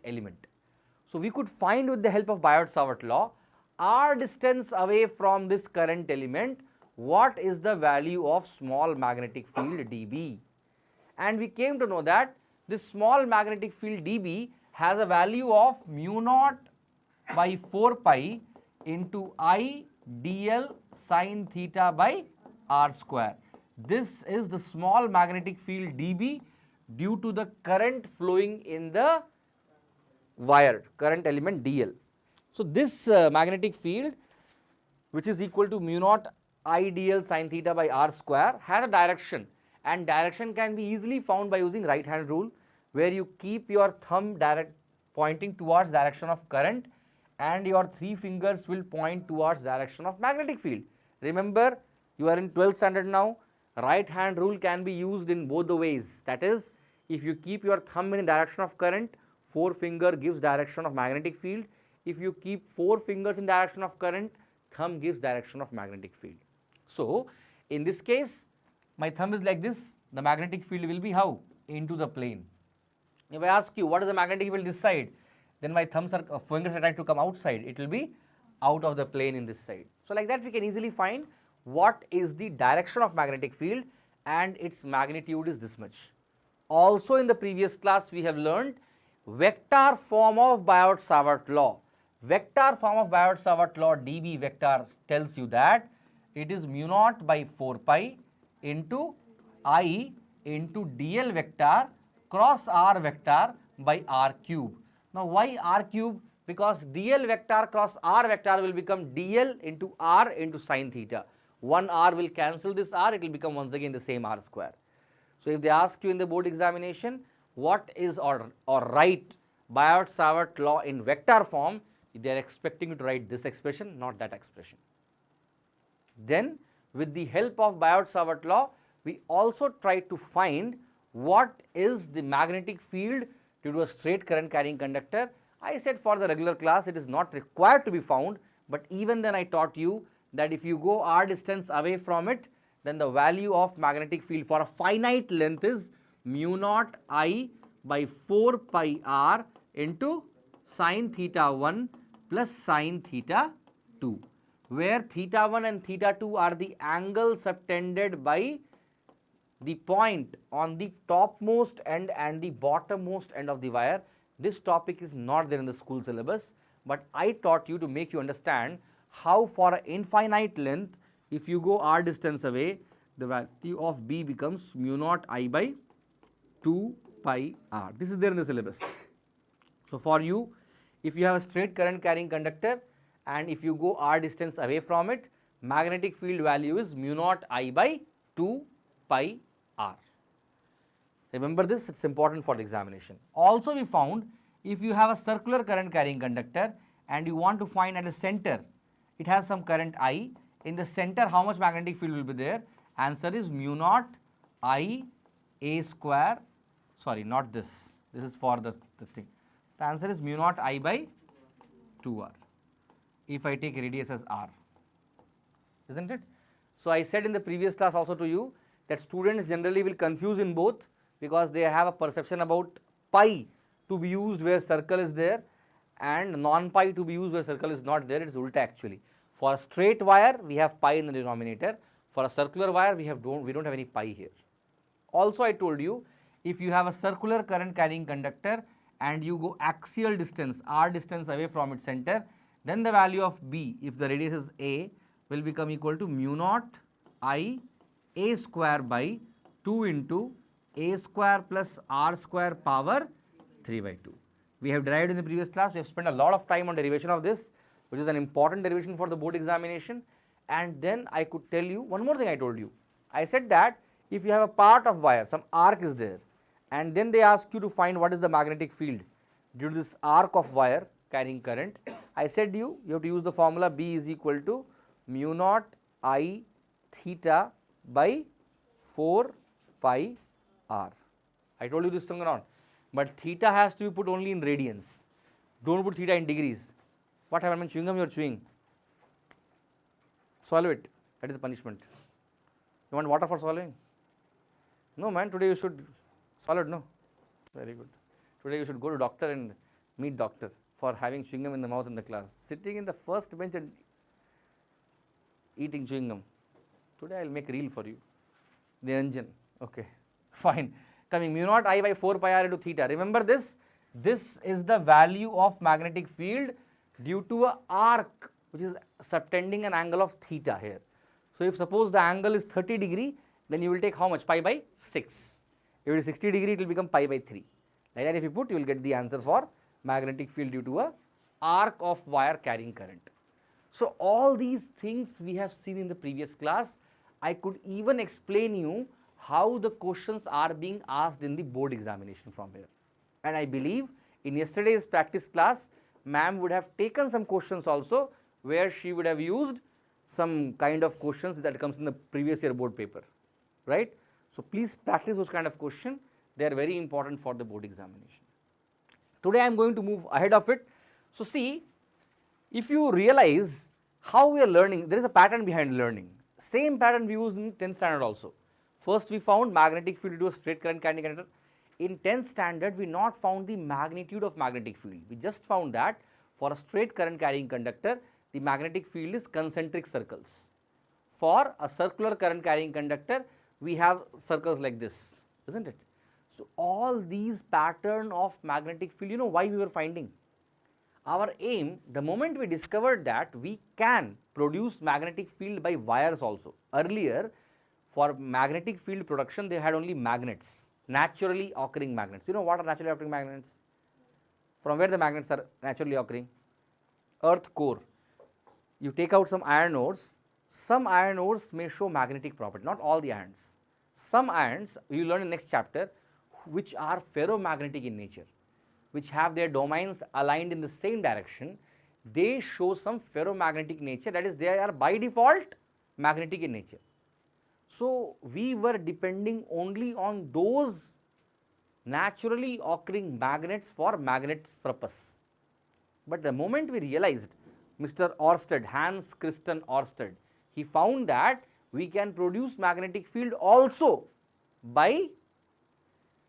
element. So we could find with the help of Biot-Savart law r distance away from this current element what is the value of small magnetic field dB. And we came to know that this small magnetic field dB has a value of mu naught by 4 pi into I dl sin theta by r square. This is the small magnetic field dB due to the current flowing in the wire, current element dl. So this magnetic field, which is equal to mu naught I dl sin theta by r square, has a direction, and direction can be easily found by using right hand rule, where you keep your thumb pointing towards direction of current and your 3 fingers will point towards direction of magnetic field. Remember, you are in 12th standard now. Right hand rule can be used in both the ways. That is, if you keep your thumb in the direction of current, 4 finger gives direction of magnetic field. If you keep 4 fingers in direction of current, thumb gives direction of magnetic field. So in this case, my thumb is like this, the magnetic field will be how? Into the plane. If I ask you what is the magnetic field this side, then my fingers are trying to come outside, it will be out of the plane in this side. So like that we can easily find what is the direction of magnetic field, and its magnitude is this much. Also in the previous class we have learned vector form of Biot-Savart law. Vector form of Biot-Savart law dB vector tells you that it is mu naught by 4 pi into I into dl vector cross r vector by r cube. Now why r cube? Because dl vector cross r vector will become dl into r into sin theta. One r will cancel this r, it will become once again the same r square. So if they ask you in the board examination what is or write Biot-Savart law in vector form, they are expecting you to write this expression, not that expression. Then with the help of Biot-Savart law, we also try to find what is the magnetic field due to a straight current carrying conductor. I said for the regular class it is not required to be found, but even then I taught you that if you go r distance away from it, then the value of magnetic field for a finite length is mu naught I by 4 pi r into sin theta 1 plus sin theta 2, where theta 1 and theta 2 are the angles subtended by the point on the topmost end and the bottommost end of the wire. This topic is not there in the school syllabus, but I taught you to make you understand how for an infinite length, if you go r distance away, the value of B becomes mu naught I by 2 pi r. This is there in the syllabus. So for you, if you have a straight current carrying conductor and if you go r distance away from it, magnetic field value is mu naught I by 2 pi r. Remember this, it is important for the examination. Also we found if you have a circular current carrying conductor and you want to find at the center, it has some current I. In the center, how much magnetic field will be there? Answer is mu naught I a square, sorry, not this, this is for the thing. The answer is mu naught I by 2r, if I take radius as r, isn't it? So I said in the previous class also to you that students generally will confuse in both, because they have a perception about pi to be used where circle is there and non-pi to be used where circle is not there. It is ulta actually. For a straight wire we have pi in the denominator, for a circular wire we don't have any pi here. Also I told you, if you have a circular current carrying conductor and you go axial distance, r distance away from its center, then the value of B, if the radius is a, will become equal to mu naught I a square by 2 into a square plus r square power 3 by 2. We have derived in the previous class, we have spent a lot of time on derivation of this, which is an important derivation for the board examination. And then I could tell you one more thing I told you. I said that if you have a part of wire, some arc is there, and then they ask you to find what is the magnetic field due to this arc of wire carrying current, I said you have to use the formula B is equal to mu naught I theta by 4 pi r. I told you this thing around, but theta has to be put only in radians. Don't put theta in degrees. What happened when chewing gum you are chewing? Swallow it. That is the punishment. You want water for swallowing? No man, today you should swallow it, no? Very good. Today you should go to doctor and Meet doctor for having chewing gum in the mouth in the class, sitting in the first bench and eating chewing gum. Today I will make reel for you. The engine, okay, fine. Coming mu naught I by 4 pi r into theta. Remember this? This is the value of magnetic field due to a arc which is subtending an angle of theta here. So if suppose the angle is 30 degree, then you will take how much? Pi by 6. If it is 60 degree, it will become pi by 3. Like that if you put, you will get the answer for magnetic field due to a arc of wire carrying current. So all these things we have seen in the previous class. I could even explain you how the questions are being asked in the board examination from here. And I believe in yesterday's practice class, ma'am would have taken some questions also where she would have used some kind of questions that comes in the previous year board paper, right? So please practice those kind of questions. They are very important for the board examination. Today I am going to move ahead of it. So see, if you realize how we are learning, there is a pattern behind learning. Same pattern we use in 10th standard also. First we found magnetic field due to a straight current carrying conductor. In 10th standard we not found the magnitude of magnetic field. We just found that for a straight current carrying conductor, the magnetic field is concentric circles. For a circular current carrying conductor, we have circles like this, isn't it? So all these pattern of magnetic field, you know why we were finding? Our aim, the moment we discovered that we can produce magnetic field by wires also. Earlier, for magnetic field production, they had only magnets, naturally occurring magnets. You know what are naturally occurring magnets? From where the magnets are naturally occurring? Earth core. You take out some iron ores. Some iron ores may show magnetic property, not all the irons. Some irons, you learn in next chapter, which are ferromagnetic in nature, which have their domains aligned in the same direction, they show some ferromagnetic nature, that is they are by default magnetic in nature. So we were depending only on those naturally occurring magnets for magnets purpose. But the moment we realized, Mr. Oersted, Hans Christian Oersted, he found that we can produce magnetic field also by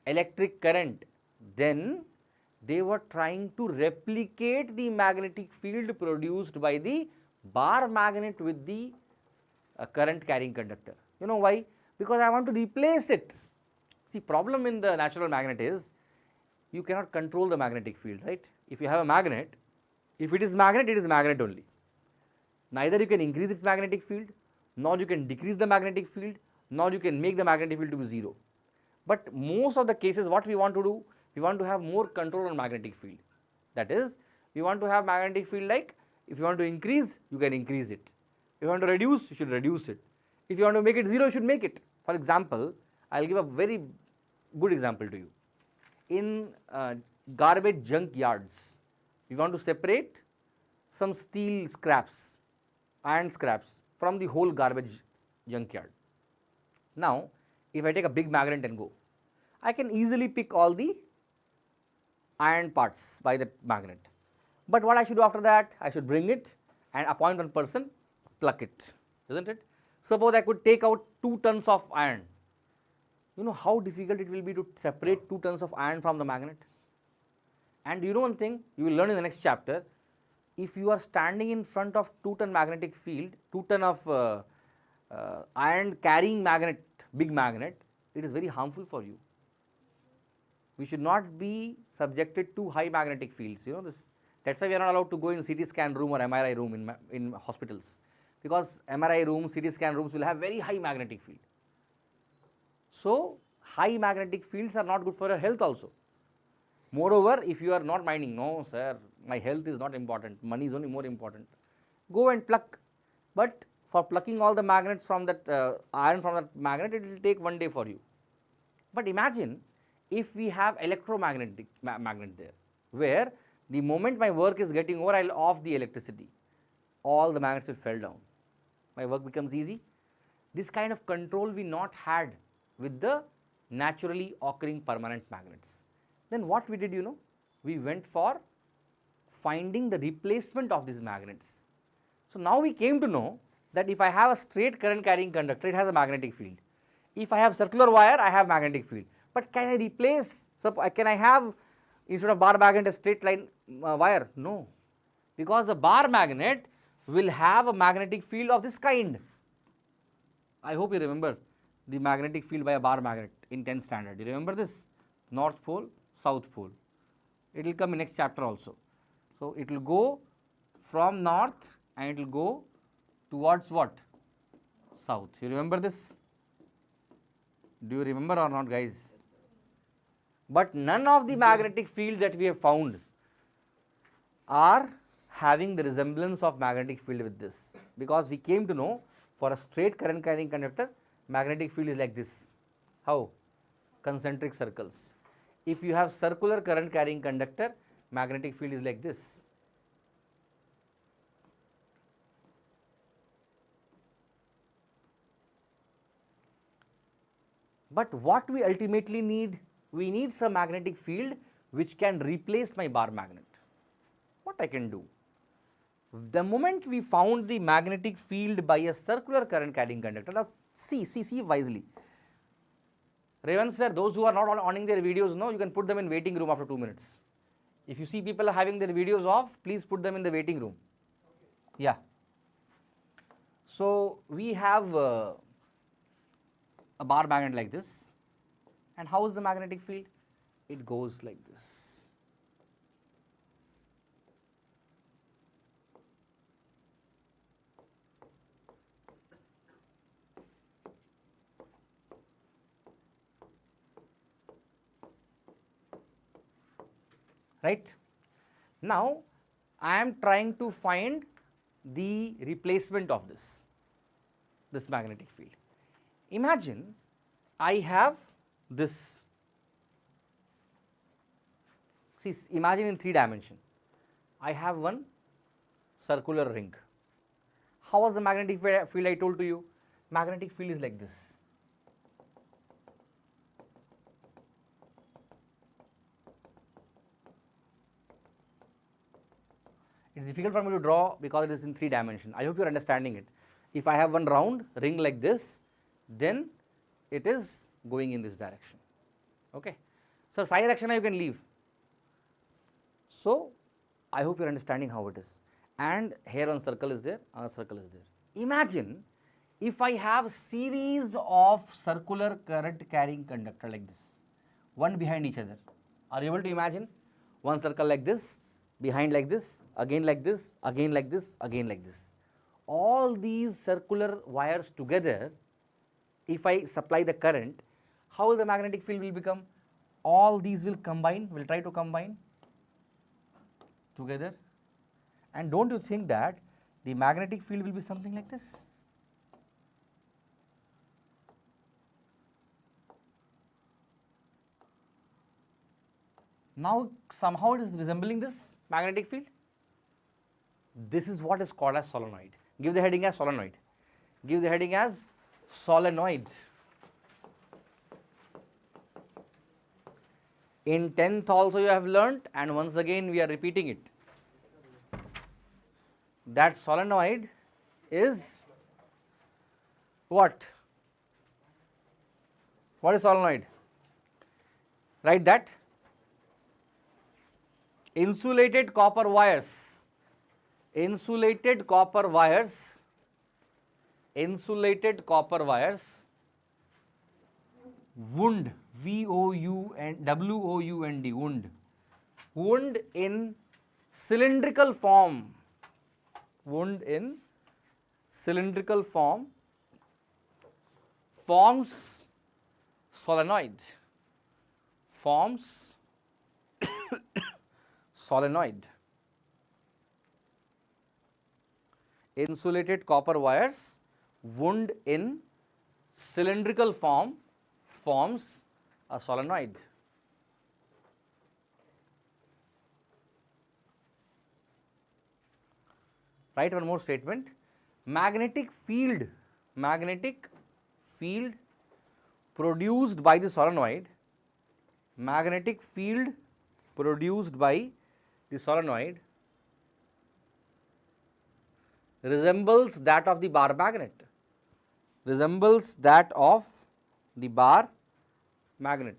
electric current, then they were trying to replicate the magnetic field produced by the bar magnet with the current carrying conductor. You know why? Because I want to replace it. See, problem in the natural magnet is you cannot control the magnetic field, right? If you have a magnet, if it is magnet, it is magnet only. Neither you can increase its magnetic field, nor you can decrease the magnetic field, nor you can make the magnetic field to be 0. But most of the cases, what we want to do, we want to have more control on magnetic field. That is, we want to have magnetic field like, if you want to increase, you can increase it. If you want to reduce, you should reduce it. If you want to make it 0, you should make it. For example, I will give a very good example to you. In garbage junk yards, we want to separate some steel scraps, iron scraps from the whole garbage junkyard. Now, if I take a big magnet and go, I can easily pick all the iron parts by the magnet. But what I should do after that? I should bring it and appoint one person, pluck it, isn't it? Suppose I could take out 2 tons of iron. You know how difficult it will be to separate 2 tons of iron from the magnet? And you know one thing, you will learn in the next chapter, if you are standing in front of 2-ton magnetic field, 2 ton of iron carrying magnet, big magnet, it is very harmful for you. We should not be subjected to high magnetic fields, you know this. That's why we are not allowed to go in CT scan room or MRI room in hospitals, because MRI rooms, CT scan rooms will have very high magnetic field. So high magnetic fields are not good for your health also. Moreover, if you are not minding, no sir, my health is not important, money is only more important, go and pluck. But for plucking all the magnets from that iron from that magnet, it will take 1 day for you. But imagine if we have electromagnetic magnet there, where the moment my work is getting over, I will off the electricity, all the magnets will fall down, my work becomes easy. This kind of control we not had with the naturally occurring permanent magnets. Then what we did, you know, we went for finding the replacement of these magnets. So now we came to know that if I have a straight current carrying conductor, it has a magnetic field. If I have circular wire, I have magnetic field. But can I replace, so can I have, instead of bar magnet, a straight line wire? No, because a bar magnet will have a magnetic field of this kind. I hope you remember the magnetic field by a bar magnet in 10th standard. You remember this? North pole, south pole. It will come in next chapter also. So, it will go from north and it will go towards what? South. You remember this? Do you remember or not, guys? But none of the magnetic field that we have found are having the resemblance of magnetic field with this, because we came to know for a straight current carrying conductor, magnetic field is like this. How? Concentric circles. If you have circular current carrying conductor, magnetic field is like this. But what we ultimately need, we need some magnetic field which can replace my bar magnet. What I can do? The moment we found the magnetic field by a circular current carrying conductor, now see wisely. Lorentz Sir, those who are not on their videos, no, you can put them in waiting room after 2 minutes. If you see people having their videos off, please put them in the waiting room. Yeah. So, we have a bar magnet like this, and how is the magnetic field? It goes like this. Right? Now, I am trying to find the replacement of this magnetic field. Imagine I have this, see, imagine in 3 dimension, I have one circular ring. How was the magnetic field I told to you? Magnetic field is like this. It is difficult for me to draw because it is in 3 dimension. I hope you are understanding it. If I have one round ring like this, then it is going in this direction. Okay. So, psi direction you can leave. So, I hope you are understanding how it is. And here one circle is there, another circle is there. Imagine if I have series of circular current carrying conductor like this, one behind each other. Are you able to imagine? One circle like this, behind like this, again like this, again like this, again like this. All these circular wires together, if I supply the current, how the magnetic field will become? All these will combine, will try to combine together. And don't you think that the magnetic field will be something like this? Now, somehow it is resembling this magnetic field. This is what is called as solenoid. Give the heading as solenoid. Give the heading as solenoid. In 10th also you have learnt, and once again we are repeating it, that solenoid is what? What is solenoid? Write that. Insulated copper wires, insulated copper wires, insulated copper wires, wound, W-O-U-N-D, wound, wound in cylindrical form, wound in cylindrical form forms solenoid, forms solenoid. Insulated copper wires, wound in cylindrical form forms a solenoid. Write one more statement. Magnetic field produced by the solenoid, magnetic field produced by the solenoid resembles that of the bar magnet, resembles that of the bar magnet,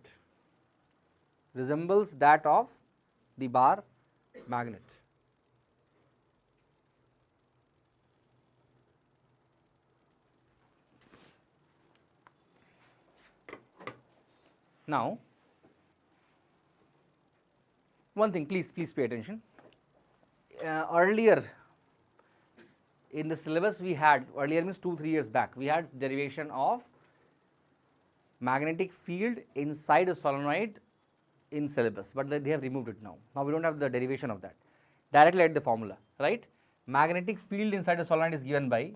resembles that of the bar magnet. Now, one thing, please pay attention. Earlier in the syllabus we had, earlier means 2-3 years back, we had derivation of magnetic field inside a solenoid in syllabus, but they have removed it now. Now we don't have the derivation of that. Directly at the formula, right? Magnetic field inside a solenoid is given by,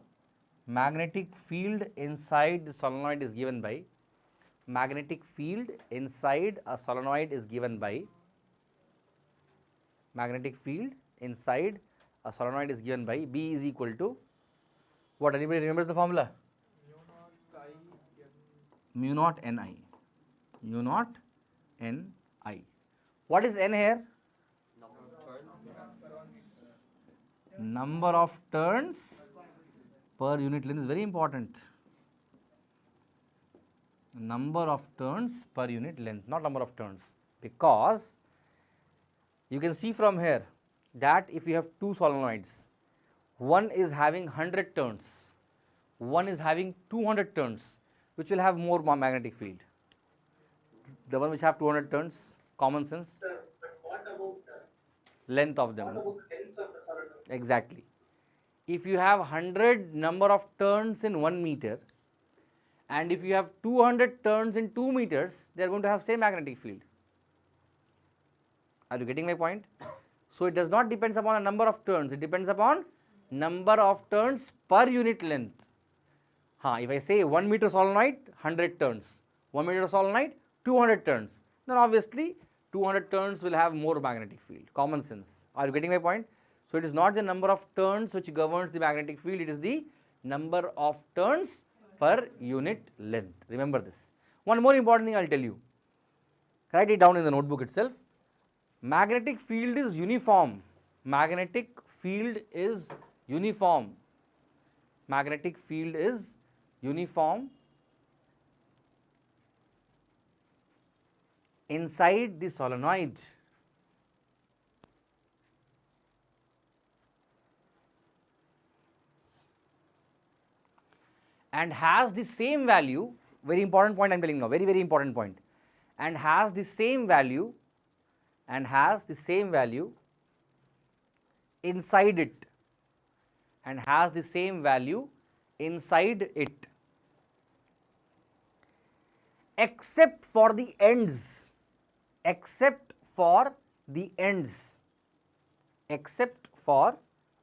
magnetic field inside the solenoid is given by, magnetic field inside a solenoid is given by, magnetic field inside a solenoid is given by B is equal to what? Anybody remembers the formula? Mu naught Ni. Mu naught Ni. What is N here? Number of turns per unit length is very important. Number of turns per unit length, not number of turns, because you can see from here that if you have two solenoids, one is having 100 turns, one is having 200 turns, which will have more magnetic field. The one which have 200 turns, common sense. Sir, but what about the length of them? what about the length of the solenoid? Exactly. If you have 100 number of turns in 1 meter, and if you have 200 turns in 2 meters, they are going to have same magnetic field. Are you getting my point? So it does not depend upon the number of turns, it depends upon number of turns per unit length. If I say 1 meter solenoid, 100 turns, 1 meter solenoid, 200 turns, then obviously 200 turns will have more magnetic field, common sense. Are you getting my point? So it is not the number of turns which governs the magnetic field, it is the number of turns per unit length. Remember this. One more important thing I will tell you, write it down in the notebook itself. Magnetic field is uniform. Magnetic field is uniform. Magnetic field is uniform inside the solenoid. And has the same value, very important point I am telling you now, very, very important point, and has the same value, inside it, and has the same value inside it, except for the ends, except for the ends, except for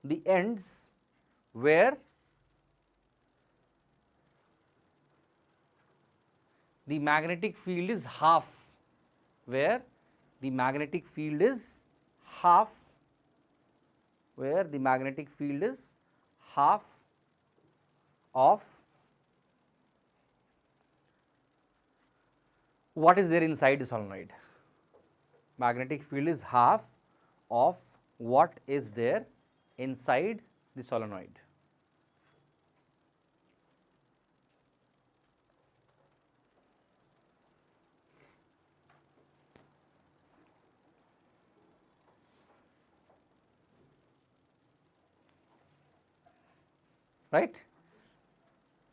the ends where the magnetic field is half, where the magnetic field is half, where the magnetic field is half of what is there inside the solenoid. Magnetic field is half of what is there inside the solenoid. Right?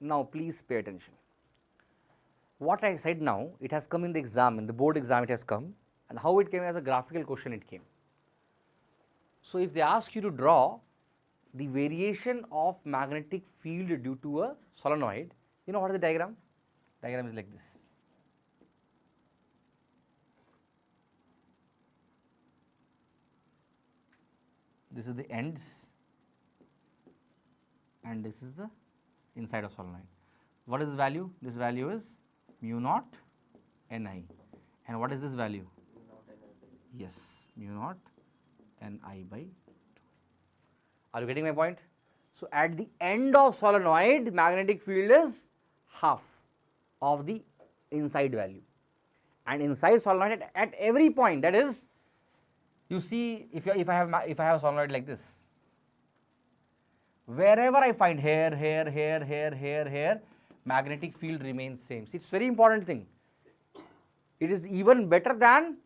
Now please pay attention. What I said now, it has come in the exam, in the board exam it has come, and how it came as a graphical question it came. So if they ask you to draw the variation of magnetic field due to a solenoid, you know what is the diagram? Diagram is like this. This is the ends and this is the inside of solenoid. What is this value? This value is mu naught Ni. And what is this value? Yes, mu naught Ni by 2. Are you getting my point? So at the end of solenoid, magnetic field is half of the inside value. And inside solenoid at every point, that is, you see, if I have a solenoid like this, wherever I find here, magnetic field remains same. See, it's very important thing. It is even better than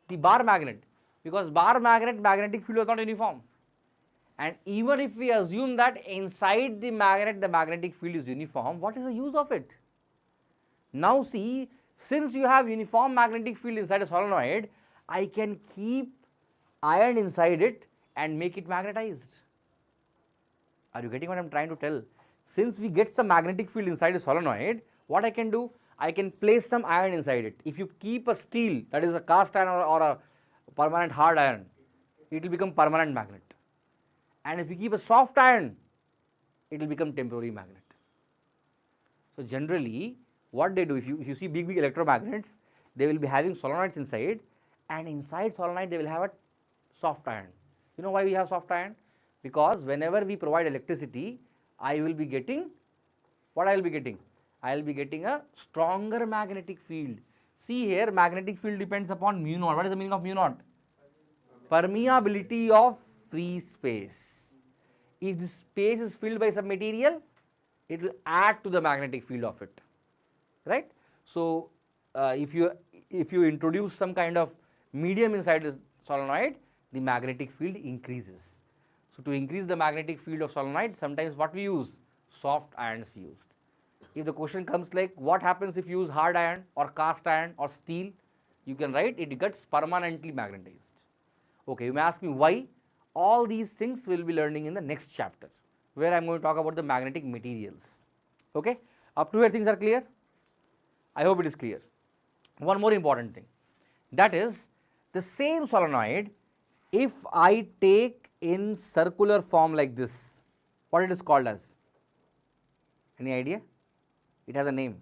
the bar magnet. because bar magnet magnetic field was not uniform. And even if we assume that inside the magnetic field is uniform, what is the use of it? Now see, since you have uniform magnetic field inside a solenoid, I can keep iron inside it and make it magnetized. Are you getting what I am trying to tell? Since we get some magnetic field inside a solenoid, what I can do? I can place some iron inside it. If you keep a steel, that is a cast iron or a permanent hard iron, it will become permanent magnet. And if you keep a soft iron, it will become temporary magnet. So generally, what they do, if you see big electromagnets, they will be having solenoids inside, and inside solenoid they will have a soft iron. You know why we have soft iron? Because whenever we provide electricity, I will be getting, what I will be getting? I will be getting a stronger magnetic field. See here, magnetic field depends upon mu naught. What is the meaning of mu naught? Permeability of free space. If the space is filled by some material, it will add to the magnetic field of it, right? So if you introduce some kind of medium inside the solenoid, the magnetic field increases. So to increase the magnetic field of solenoid, sometimes what we use? Soft irons used. If the question comes like, what happens if you use hard iron or cast iron or steel? You can write it gets permanently magnetized. Okay, you may ask me why. All these things we will be learning in the next chapter, where I am going to talk about the magnetic materials. Okay, up to here things are clear? I hope it is clear. One more important thing, that is the same solenoid, if I take in circular form like this, what it is called as? Any idea? It has a name.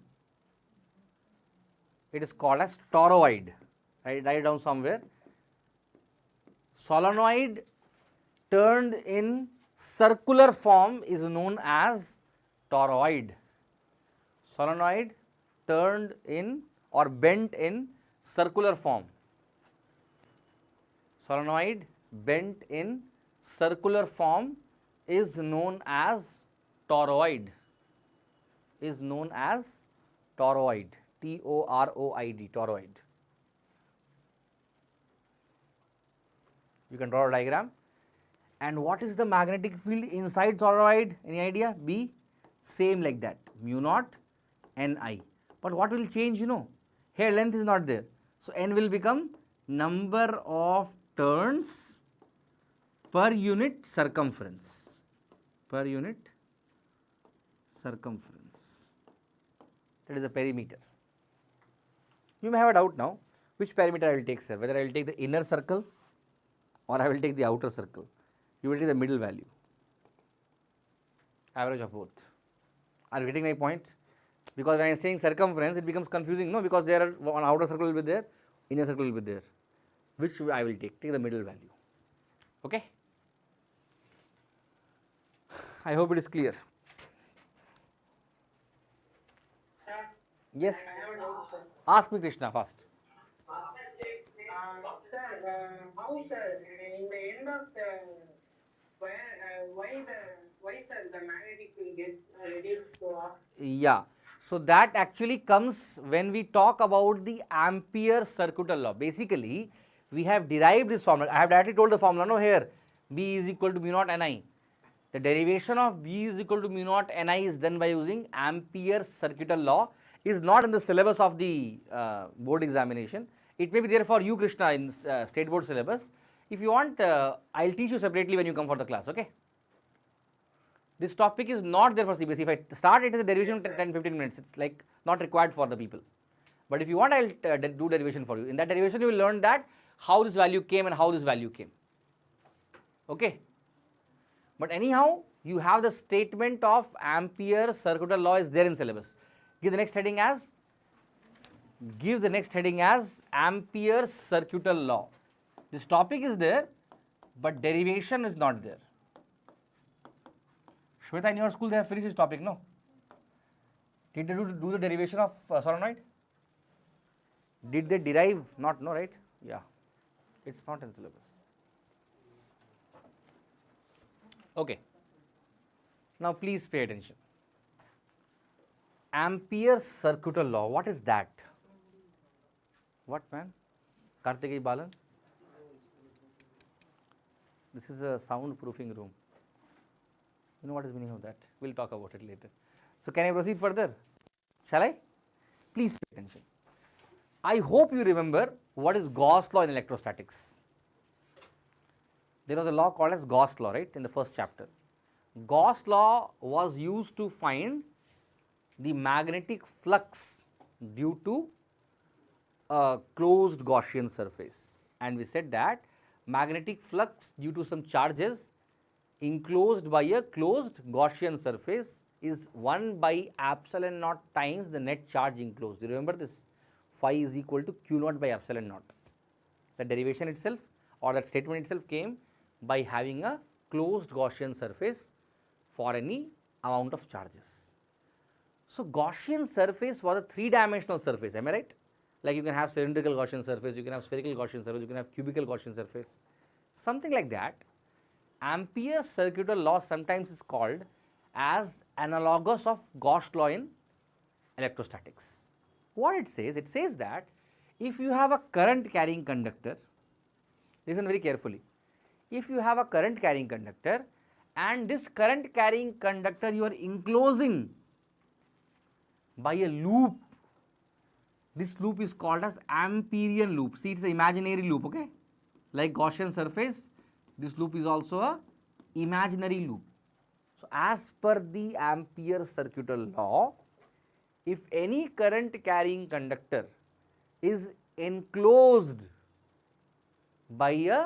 It is called as toroid. Write it down somewhere. Solenoid turned in circular form is known as toroid. Solenoid turned in or bent in circular form. Solenoid bent in circular form is known as toroid. Is known as toroid. T-O-R-O-I-D, toroid. You can draw a diagram. And what is the magnetic field inside toroid? Any idea? B, same like that, mu naught Ni. But what will change, you know? Here length is not there. So N will become number of turns per unit circumference. Per unit circumference. That is a perimeter. You may have a doubt now, which perimeter I will take, sir? Whether I will take the inner circle or I will take the outer circle. You will take the middle value, average of both. Are you getting my point? Because when I am saying circumference, it becomes confusing, no? Because there are one outer circle will be there, inner circle will be there. Which I will take? Take the middle value. Okay? I hope it is clear. Yes? I have a doubt, sir. Ask me, Krishna, first. Sir, how, sir, in the end of the, why, sir, the magnetic field gets reduced to off? Yeah. So that actually comes when we talk about the Ampere circuital law. Basically, we have derived this formula. I have directly told the formula, no, here, B is equal to mu naught Ni. The derivation of B is equal to mu naught Ni is done by using Ampere circuital law. Is not in the syllabus of the board examination. It may be there for you, Krishna, in state board syllabus. If you want, I will teach you separately when you come for the class, okay? This topic is not there for CBSE. If I start it is a derivation 10-15 minutes, it's like not required for the people. But if you want, I will do derivation for you. In that derivation, you will learn that how this value came and how this value came, okay? But anyhow, you have the statement of Ampere circuital law is there in syllabus. Give the next heading as Ampere circuital law. This topic is there, but derivation is not there. Shweta, in your school they have finished this topic, no? Did they do the derivation of solenoid? Did they derive? Not, no, right? Yeah, it's not in syllabus. Okay. Now please pay attention. Ampere circuital law, what is that? What, man? Kartikeya Balan? This is a soundproofing room. You know what is the meaning of that? We'll talk about it later. So, can I proceed further? Shall I? Please pay attention. I hope you remember what is Gauss law in electrostatics. There was a law called as Gauss law, right, in the first chapter. Gauss law was used to find the magnetic flux due to a closed Gaussian surface, and we said that magnetic flux due to some charges enclosed by a closed Gaussian surface is 1 by epsilon naught times the net charge enclosed. Do you remember this? Phi is equal to q naught by epsilon naught. The derivation itself or that statement itself came by having a closed Gaussian surface for any amount of charges. So, Gaussian surface was a 3-dimensional surface, am I right? Like you can have cylindrical Gaussian surface, you can have spherical Gaussian surface, you can have cubical Gaussian surface, something like that. Ampere's circuital law sometimes is called as analogous of Gauss law in electrostatics. What it says that if you have a current carrying conductor, listen very carefully, if you have a current carrying conductor and this current carrying conductor you are enclosing by a loop, this loop is called as Amperian loop. See, it is an imaginary loop, okay? Like Gaussian surface, this loop is also a imaginary loop. So, as per the Ampere's circuital law, if any current carrying conductor is enclosed by a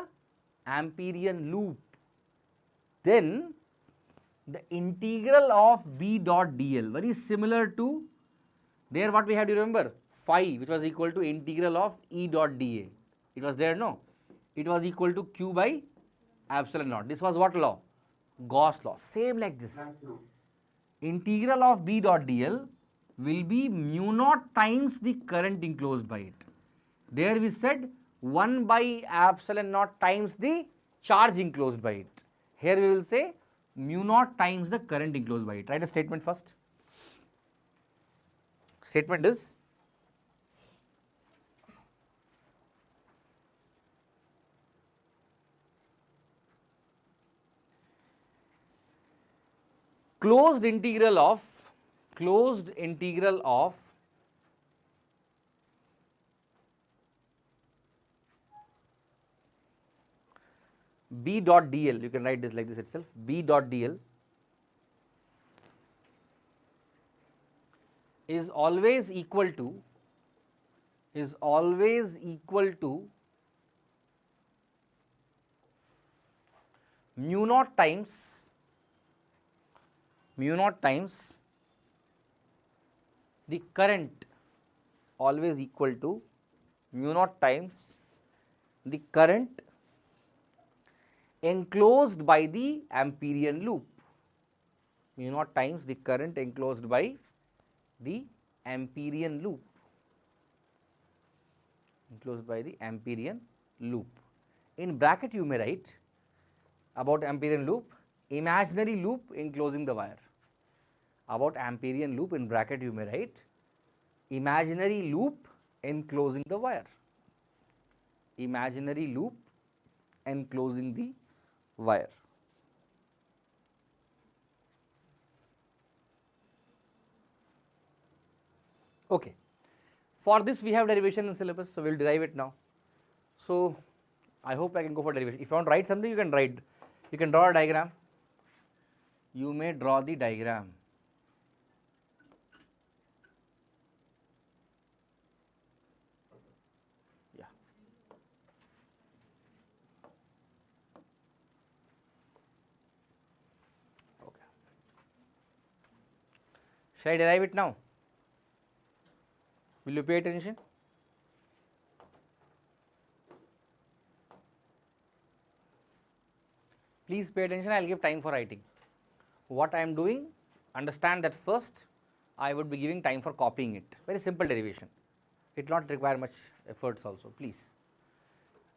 Amperian loop, then the integral of B dot dl, very similar to there what we had to remember, phi, which was equal to integral of E dot dA. It was there, no? It was equal to q by epsilon naught. This was what law? Gauss law. Same like this. Integral of B dot dl will be mu naught times the current enclosed by it. There we said 1 by epsilon naught times the charge enclosed by it. Here we will say mu naught times the current enclosed by it. Write a statement first. Statement is closed integral of B dot dl, you can write this like this itself, B dot dl is always equal to mu naught times the current, always equal to mu naught times the current enclosed by the Amperian loop, mu naught times the current enclosed by the Amperian loop, In bracket you may write about Amperian loop, imaginary loop enclosing the wire. About Amperian loop, in bracket you may write imaginary loop enclosing the wire. Imaginary loop enclosing the wire. Okay. For this we have derivation in syllabus, so we will derive it now. So, I hope I can go for derivation. If you want to write something, you can write. You can draw a diagram. You may draw the diagram. Yeah. Okay. Shall I derive it now? Will you pay attention? Please pay attention, I will give time for writing. What I am doing, understand that first I would be giving time for copying it. Very simple derivation. It will not require much efforts also, please.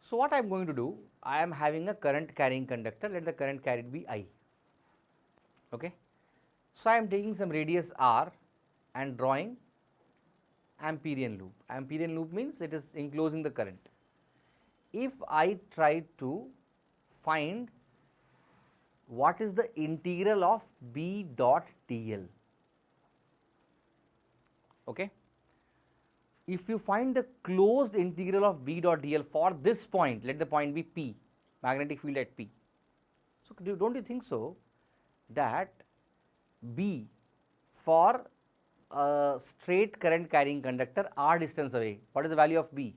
So, what I am going to do, I am having a current carrying conductor, let the current carried be I. Okay. So, I am taking some radius r and drawing Amperian loop. Amperian loop means it is enclosing the current. If I try to find what is the integral of B dot dl? Okay. If you find the closed integral of B dot dl for this point, let the point be P, magnetic field at P. So, don't you think so that B for a straight current carrying conductor r distance away, what is the value of B?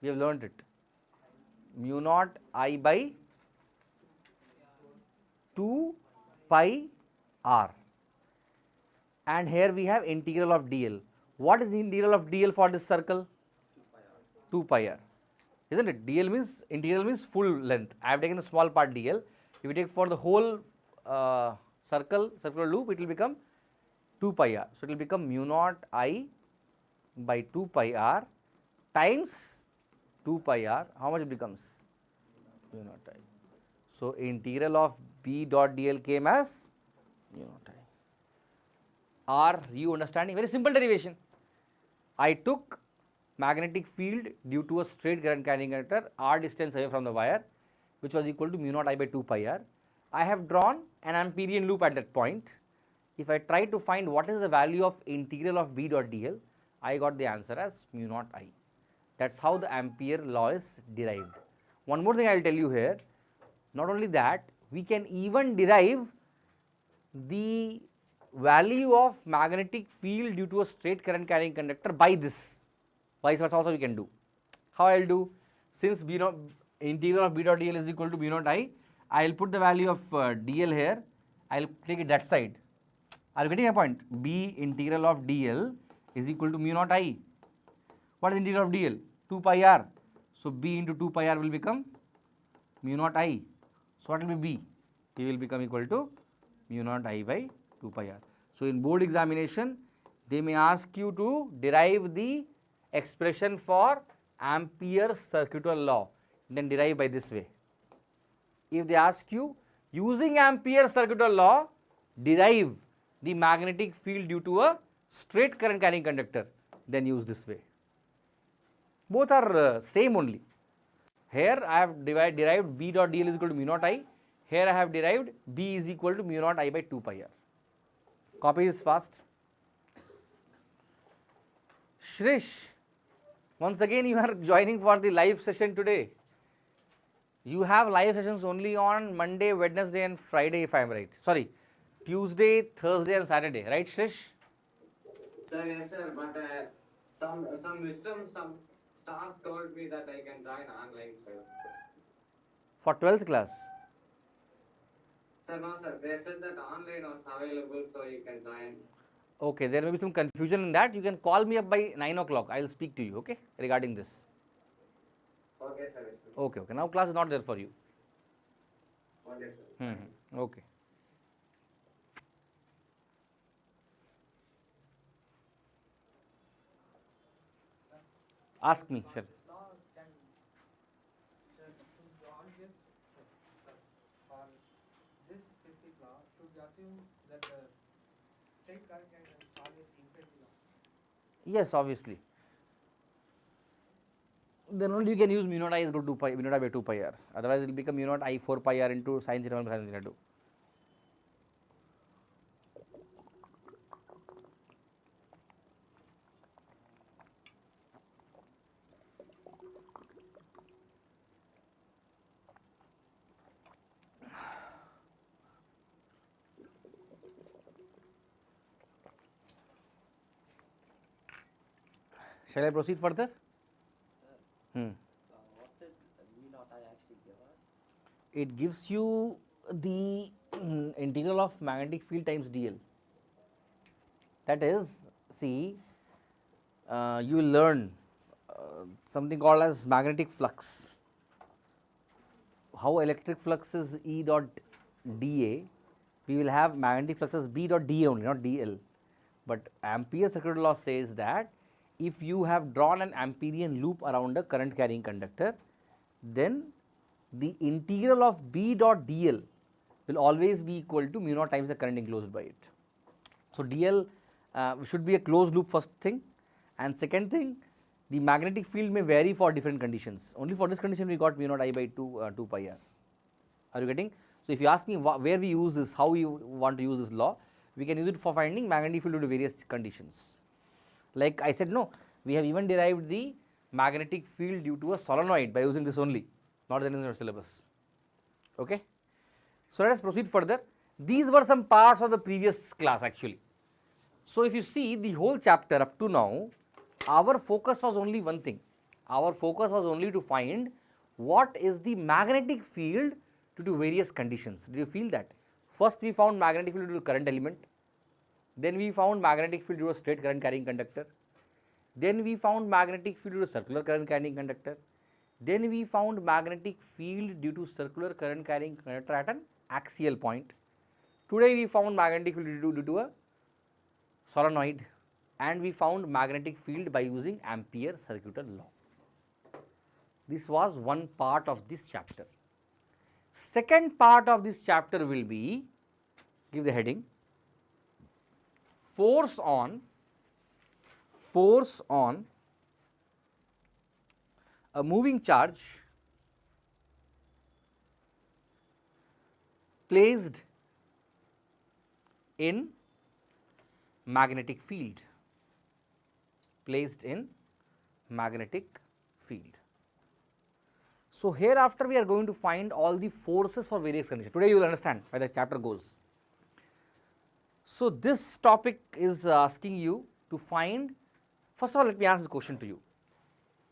We have learnt it, mu naught I by 2 pi r, and here we have integral of dl. What is the integral of dl for this circle? 2 pi r, isn't it? Dl means, integral means full length. I have taken a small part dl. If you take for the whole circular loop, it will become 2 pi r. So, it will become mu naught I by 2 pi r times 2 pi r. How much it becomes? Mu naught I. So, integral of B dot dl came as mu naught I. Are you understanding? Very simple derivation. I took magnetic field due to a straight current carrying conductor r distance away from the wire, which was equal to mu naught I by 2 pi r. I have drawn an Amperian loop at that point. If I try to find what is the value of integral of B dot dl, I got the answer as mu naught I. That is how the Ampere law is derived. One more thing I will tell you here, not only that, we can even derive the value of magnetic field due to a straight current carrying conductor by this. Vice versa also we can do. How I will do? Since B naught, integral of B dot dl is equal to mu naught I will put the value of dl here, I will take it that side. Are you getting my point? B integral of dl is equal to mu naught I. What is integral of dl? 2 pi r. So, B into 2 pi r will become mu naught I. So, what will be B? B will become equal to mu naught I by 2 pi r. So, in board examination, they may ask you to derive the expression for Ampere's circuital law, then derive by this way. If they ask you, using Ampere's circuital law, derive the magnetic field due to a straight current carrying conductor, then use this way. Both are same only. Here I have derived B dot dl is equal to mu naught I. Here I have derived B is equal to mu naught I by 2 pi r. Copy this fast. Shrish, once again you are joining for the live session today. You have live sessions only on Monday, Wednesday and Friday if I am right. Sorry, Tuesday, Thursday and Saturday, right Shrish? Sir, yes sir, but some wisdom, some staff told me that I can join online, sir. For 12th class? Sir, no sir, they said that online was available so you can join. Okay, there may be some confusion in that. You can call me up by 9 o'clock. I will speak to you, okay, regarding this. Okay sir, yes, sir. Okay, okay. Now class is not there for you. Okay sir. Okay. Ask me, sure. This specific law, should we assume that the straight current is always infinity law? Yes, obviously. Then only you can use mu naught I is equal to 2 pi, mu naught I by 2 pi r. Otherwise, it will become mu naught I 4 pi r into sin theta 1 by sin theta 2. Shall I proceed further? What does mu naught I actually give us? It gives you the integral of magnetic field times dl. That is, see, you will learn something called as magnetic flux. How electric flux is E dot dA, we will have magnetic flux as B dot dA only, not dl. But Ampere's circuital law says that if you have drawn an Amperian loop around a current carrying conductor, then the integral of B dot dl will always be equal to mu naught times the current enclosed by it. So, dl should be a closed loop first thing, and second thing, the magnetic field may vary for different conditions. Only for this condition we got mu naught I by 2 pi r. Are you getting? So, if you ask me where we use this, how you want to use this law, we can use it for finding magnetic field due to various conditions. Like I said, no, we have even derived the magnetic field due to a solenoid by using this only, not in our syllabus. Okay. So, let us proceed further. These were some parts of the previous class actually. So, if you see the whole chapter up to now, our focus was only one thing. Our focus was only to find what is the magnetic field due to various conditions. Do you feel that? First we found magnetic field due to current element, then we found magnetic field due to straight current carrying conductor, then we found magnetic field due to circular current carrying conductor, then we found magnetic field due to circular current carrying conductor at an axial point. Today we found magnetic field due to a solenoid, and we found magnetic field by using Ampere circuital law. This was one part of this chapter. Second part of this chapter will be, give the heading, force on a moving charge placed in magnetic field, So, hereafter we are going to find all the forces for various conditions. Today you will understand why the chapter goes. So, this topic is asking you to find, first of all let me ask this question to you.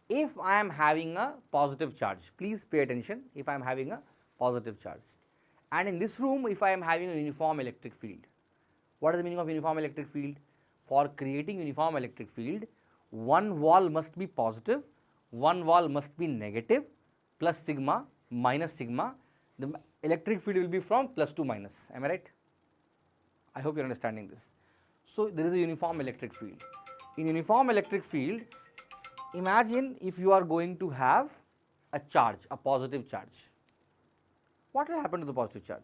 If I am having a positive charge, please pay attention, if I am having a positive charge, and in this room if I am having a uniform electric field. What is the meaning of uniform electric field? For creating uniform electric field, one wall must be positive, one wall must be negative, plus sigma, minus sigma, the electric field will be from plus to minus, am I right? I hope you are understanding this. So, there is a uniform electric field. In uniform electric field, imagine if you are going to have a charge, a positive charge. What will happen to the positive charge?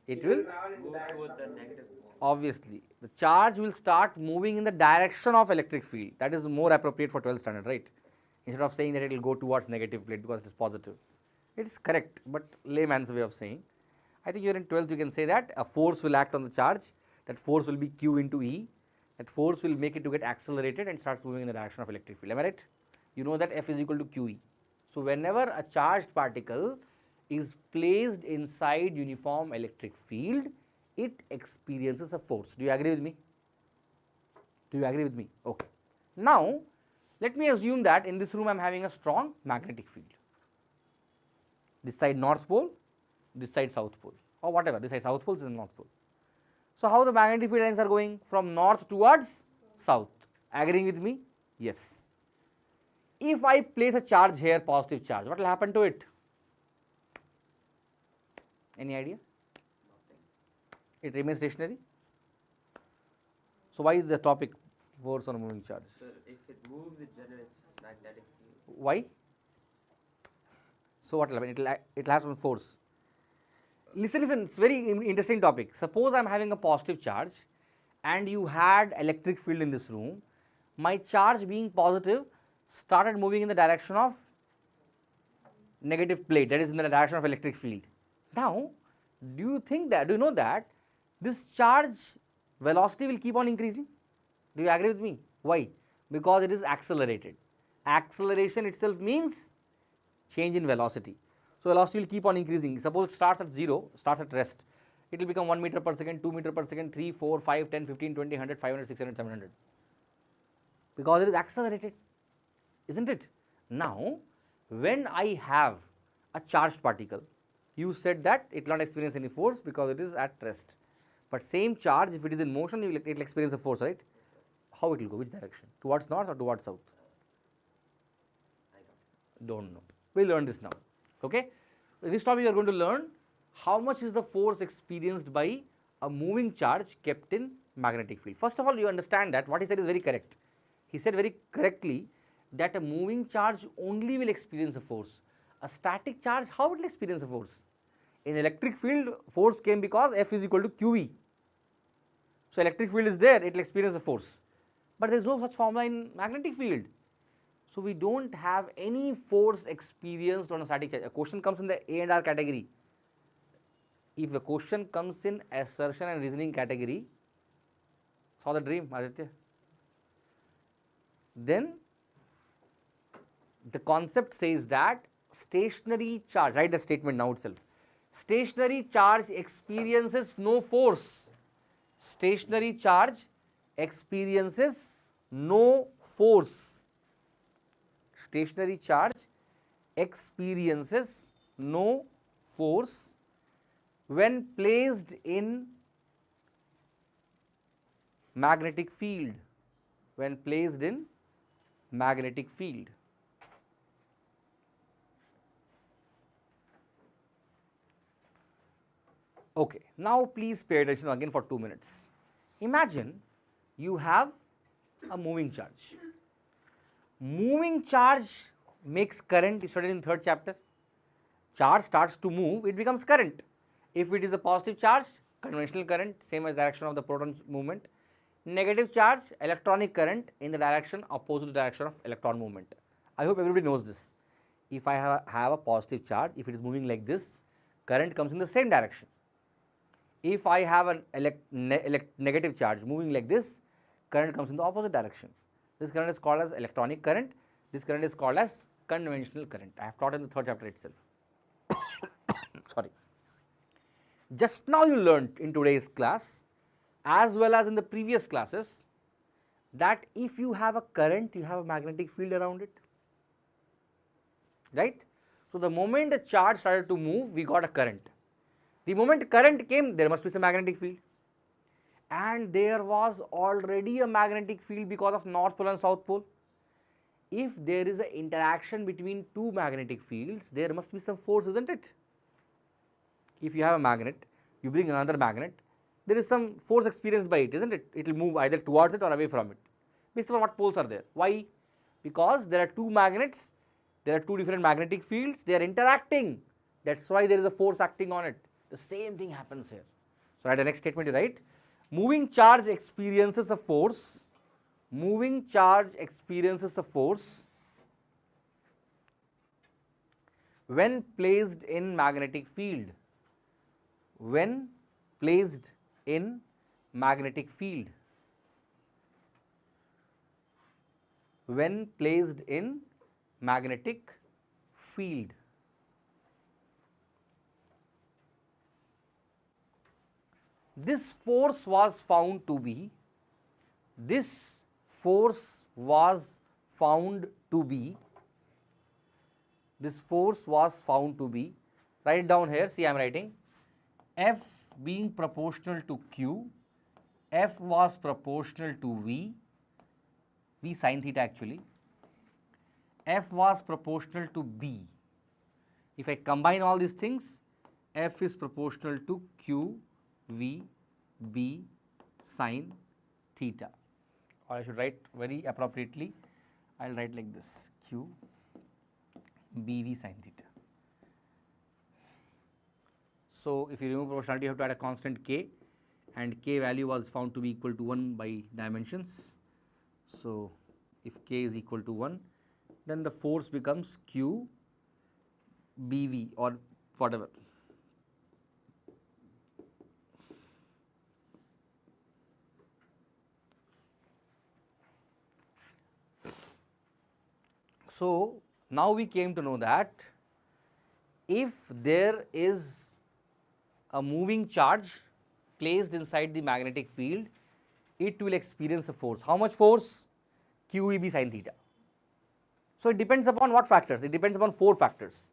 It will Move toward the negative one. obviously, the charge will start moving in the direction of electric field. That is more appropriate for 12th standard, right? Instead of saying that it will go towards negative plate because it is positive. It is correct, but layman's way of saying. I think you are in 12th, you can say that a force will act on the charge, that force will be Q into E, that force will make it to get accelerated and starts moving in the direction of electric field, am I right? You know that F is equal to QE. So, whenever a charged particle is placed inside uniform electric field, it experiences a force. Do you agree with me? Do you agree with me? Okay. Now, let me assume that in this room I am having a strong magnetic field. This side north pole, this side south pole, or whatever, this side south pole, this is north pole. So, how the magnetic field lines are going? From north towards south. Agreeing with me? Yes. If I place a charge here, positive charge, what will happen to it? Any idea? It remains stationary. So, why is the topic force on a moving charge? Sir, if it moves, it generates magnetic field. Why? So, what will happen? It will have some force. Listen, it's very interesting topic. Suppose I am having a positive charge and you had electric field in this room. My charge being positive started moving in the direction of negative plate, that is in the direction of electric field. Now, do you think that, do you know that this charge velocity will keep on increasing? Do you agree with me? Why? Because it is accelerated. Acceleration itself means change in velocity. So, velocity will keep on increasing. Suppose it starts at 0, starts at rest. It will become 1 meter per second, 2 meter per second, 3, 4, 5, 10, 15, 20, 100, 500, 600, 700. Because it is accelerated, isn't it? Now, when I have a charged particle, you said that it will not experience any force because it is at rest. But same charge, if it is in motion, it will experience a force, right? How it will go? Which direction? Towards north or towards south? I Don't know. We will learn this now. Okay? In this topic, you are going to learn how much is the force experienced by a moving charge kept in magnetic field. First of all, you understand that what he said is very correct. He said very correctly that a moving charge only will experience a force. A static charge, how it will experience a force? In electric field, force came because F is equal to QE. So, electric field is there, it will experience a force. But there is no such formula in magnetic field. So we don't have any force experienced on a static charge. A question comes in the A and R category. If the question comes in assertion and reasoning category, saw the dream, Aditya? Then the concept says that stationary charge, write the statement now itself. Stationary charge experiences no force. Stationary charge experiences no force. Stationary charge experiences no force when placed in magnetic field. When placed in magnetic field. Okay, now please pay attention again for 2 minutes. Imagine you have a moving charge. Moving charge makes current, studied in 3rd chapter. Charge starts to move, it becomes current. If it is a positive charge, conventional current, same as direction of the proton movement. Negative charge, electronic current in the direction opposite to the direction of electron movement. I hope everybody knows this. If I have a positive charge, if it is moving like this, current comes in the same direction. If I have a negative charge moving like this, current comes in the opposite direction. This current is called as electronic current. This current is called as conventional current. I have taught in the 3rd chapter itself. Sorry. Just now you learnt in today's class, as well as in the previous classes, that if you have a current, you have a magnetic field around it, right? So the moment the charge started to move, we got a current. The moment current came, there must be some magnetic field, and there was already a magnetic field because of North Pole and South Pole. If there is an interaction between two magnetic fields, there must be some force, isn't it? If you have a magnet, you bring another magnet, there is some force experienced by it, isn't it? It will move either towards it or away from it, based on what poles are there. Why? Because there are two magnets, there are two different magnetic fields, they are interacting. That's why there is a force acting on it. The same thing happens here. So write the next statement, you write, moving charge experiences a force, moving charge experiences a force when placed in magnetic field. When placed in magnetic field. When placed in magnetic field. This force was found to be, this force was found to be, this force was found to be, write it down here, see I am writing, F being proportional to Q, F was proportional to V sin theta actually, F was proportional to B. If I combine all these things, F is proportional to Q, V, B sin theta, or I should write very appropriately, I will write like this, Q, B, V sin theta. So if you remove proportionality, you have to add a constant k, and k value was found to be equal to 1 by dimensions. So if k is equal to 1, then the force becomes Q, BV or whatever. So now we came to know that if there is a moving charge placed inside the magnetic field, it will experience a force. How much force? QEB sin theta. So it depends upon what factors? It depends upon 4 factors.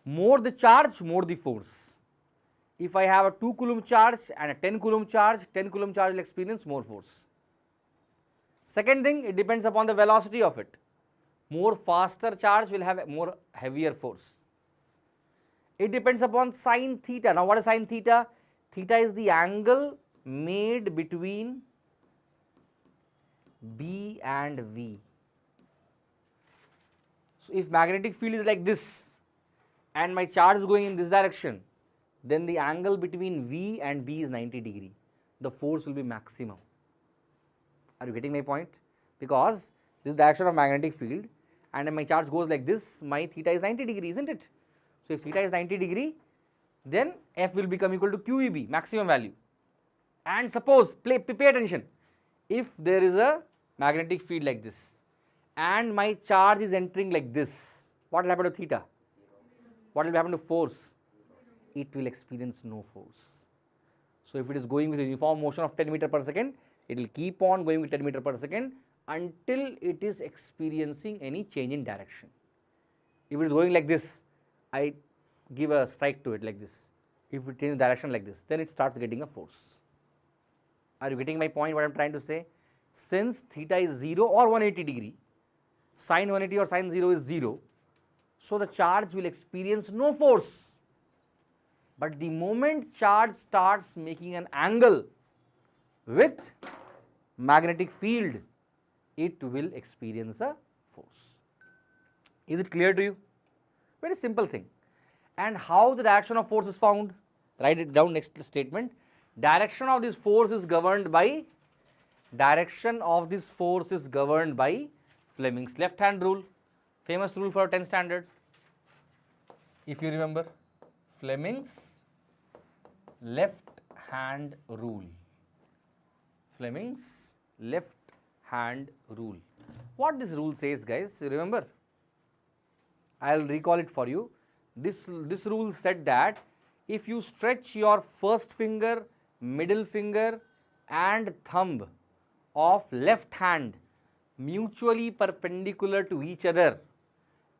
More the charge, more the force. If I have a 2 coulomb charge and a 10 coulomb charge, 10 coulomb charge will experience more force. Second thing, it depends upon the velocity of it. More faster charge will have a more heavier force. It depends upon sin theta. Now what is sin theta? Theta is the angle made between B and V. So if magnetic field is like this and my charge is going in this direction, then the angle between V and B is 90 degree. The force will be maximum. Are you getting my point? Because This is the direction of magnetic field, and if my charge goes like this, my theta is 90 degree, isn't it? So if theta is 90 degree, then F will become equal to QEB, maximum value. And suppose, pay attention, if there is a magnetic field like this, and my charge is entering like this, what will happen to theta? What will happen to force? It will experience no force. So if it is going with a uniform motion of 10 meter per second, it will keep on going with 10 meter per second until it is experiencing any change in direction. If it is going like this, I give a strike to it like this. If it changes direction like this, then it starts getting a force. Are you getting my point, what I am trying to say? Since theta is 0 or 180 degree, sine 180 or sine 0 is 0, so the charge will experience no force. But the moment charge starts making an angle with magnetic field, it will experience a force. Is it clear to you? Very simple thing. And how the direction of force is found? Write it down, next statement. Direction of this force is governed by Fleming's left hand rule, famous rule for 10th standard. If you remember, Fleming's left hand rule. Fleming's left hand rule. What this rule says, guys, remember? I will recall it for you. This rule said that if you stretch your first finger, middle finger and thumb of left hand mutually perpendicular to each other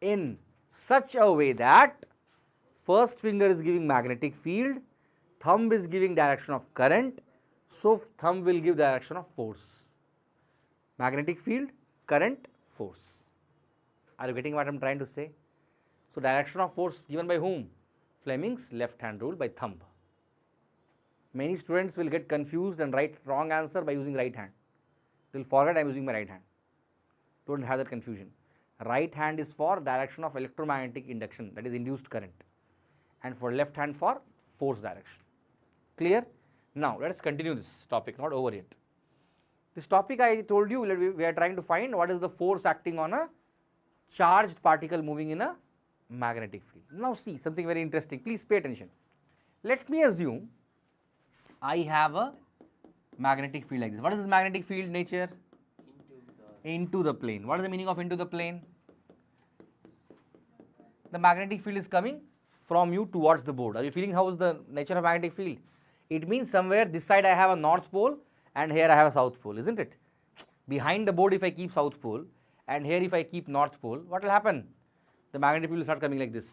in such a way that first finger is giving magnetic field, thumb is giving direction of current, so thumb will give direction of force. Magnetic field, current, force. Are you getting what I am trying to say? So direction of force given by whom? Fleming's left hand rule, by thumb. Many students will get confused and write wrong answer by using right hand. They will forget I am using my right hand. Don't have that confusion. Right hand is for direction of electromagnetic induction, that is induced current, and for left hand for force direction. Clear? Now let us continue this topic, not over yet. This topic I told you, we are trying to find what is the force acting on a charged particle moving in a magnetic field. Now see something very interesting, please pay attention. Let me assume I have a magnetic field like this. What is this magnetic field nature? Into the plane. What is the meaning of into the plane? The magnetic field is coming from you towards the board. Are you feeling how is the nature of magnetic field? It means somewhere this side I have a north pole and here I have a south pole, isn't it? Behind the board if I keep south pole and here if I keep north pole, what will happen? The magnetic field will start coming like this.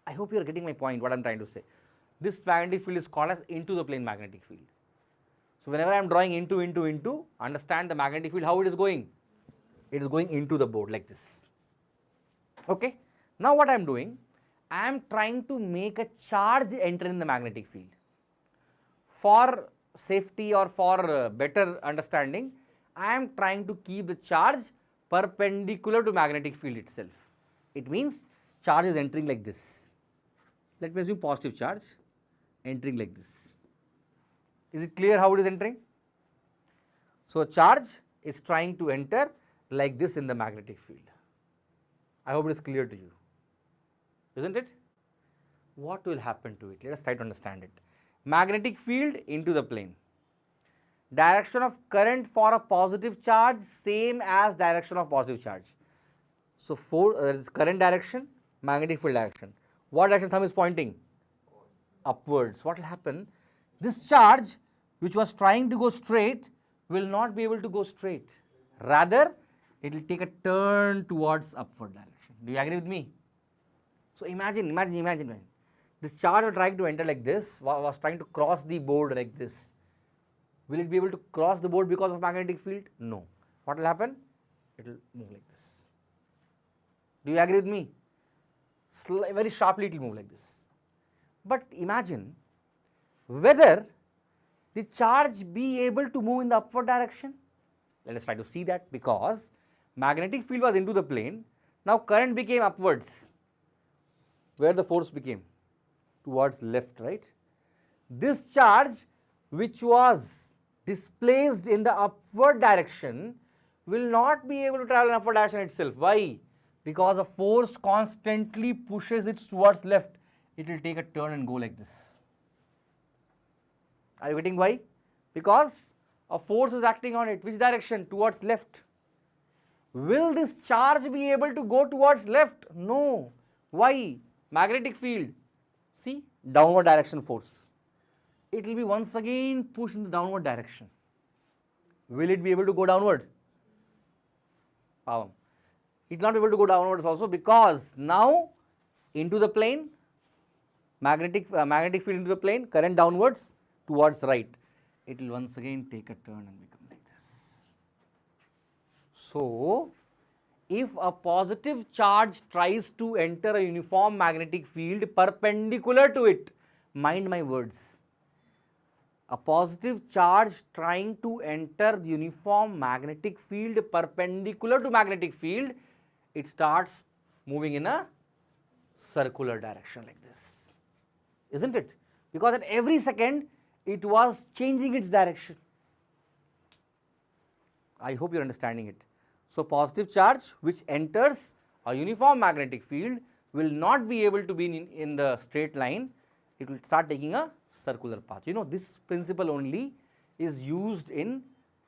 I hope you are getting my point, what I am trying to say. This magnetic field is called as into the plane magnetic field. So whenever I am drawing into, understand the magnetic field, how it is going? It is going into the board like this. Okay. Now what I am doing? I am trying to make a charge enter in the magnetic field. For safety or for better understanding, I am trying to keep the charge perpendicular to magnetic field itself. It means charge is entering like this. Let me assume positive charge entering like this. Is it clear how it is entering? So charge is trying to enter like this in the magnetic field. I hope it is clear to you, isn't it? What will happen to it? Let us try to understand it. Magnetic field into the plane. Direction of current for a positive charge same as direction of positive charge. So current direction, magnetic field direction. What direction thumb is pointing? Upwards. What will happen? This charge which was trying to go straight will not be able to go straight. Rather, it will take a turn towards upward direction. Do you agree with me? So imagine. This charge was trying to enter like this, was trying to cross the board like this. Will it be able to cross the board because of magnetic field? No. What will happen? It will move like this. Do you agree with me? Very sharply it will move like this. But imagine whether the charge be able to move in the upward direction. Let us try to see that, because magnetic field was into the plane. Now current became upwards. Where the force became? Towards left, right? This charge which was displaced in the upward direction will not be able to travel in upward direction itself. Why? Because a force constantly pushes it towards left. It will take a turn and go like this. Are you getting why? Because a force is acting on it. Which direction? Towards left. Will this charge be able to go towards left? No. Why? Magnetic field. See, downward direction force. It will be once again pushed in the downward direction. Will it be able to go downward? It will not be able to go downwards also, because now into the plane, magnetic field into the plane, current downwards towards right. It will once again take a turn and become like this. So, if a positive charge tries to enter a uniform magnetic field perpendicular to it, mind my words, a positive charge trying to enter the uniform magnetic field perpendicular to magnetic field, it starts moving in a circular direction like this, isn't it? Because at every second it was changing its direction. I hope you are understanding it. So, positive charge which enters a uniform magnetic field will not be able to be in the straight line, it will start taking a circular path. You know, this principle only is used in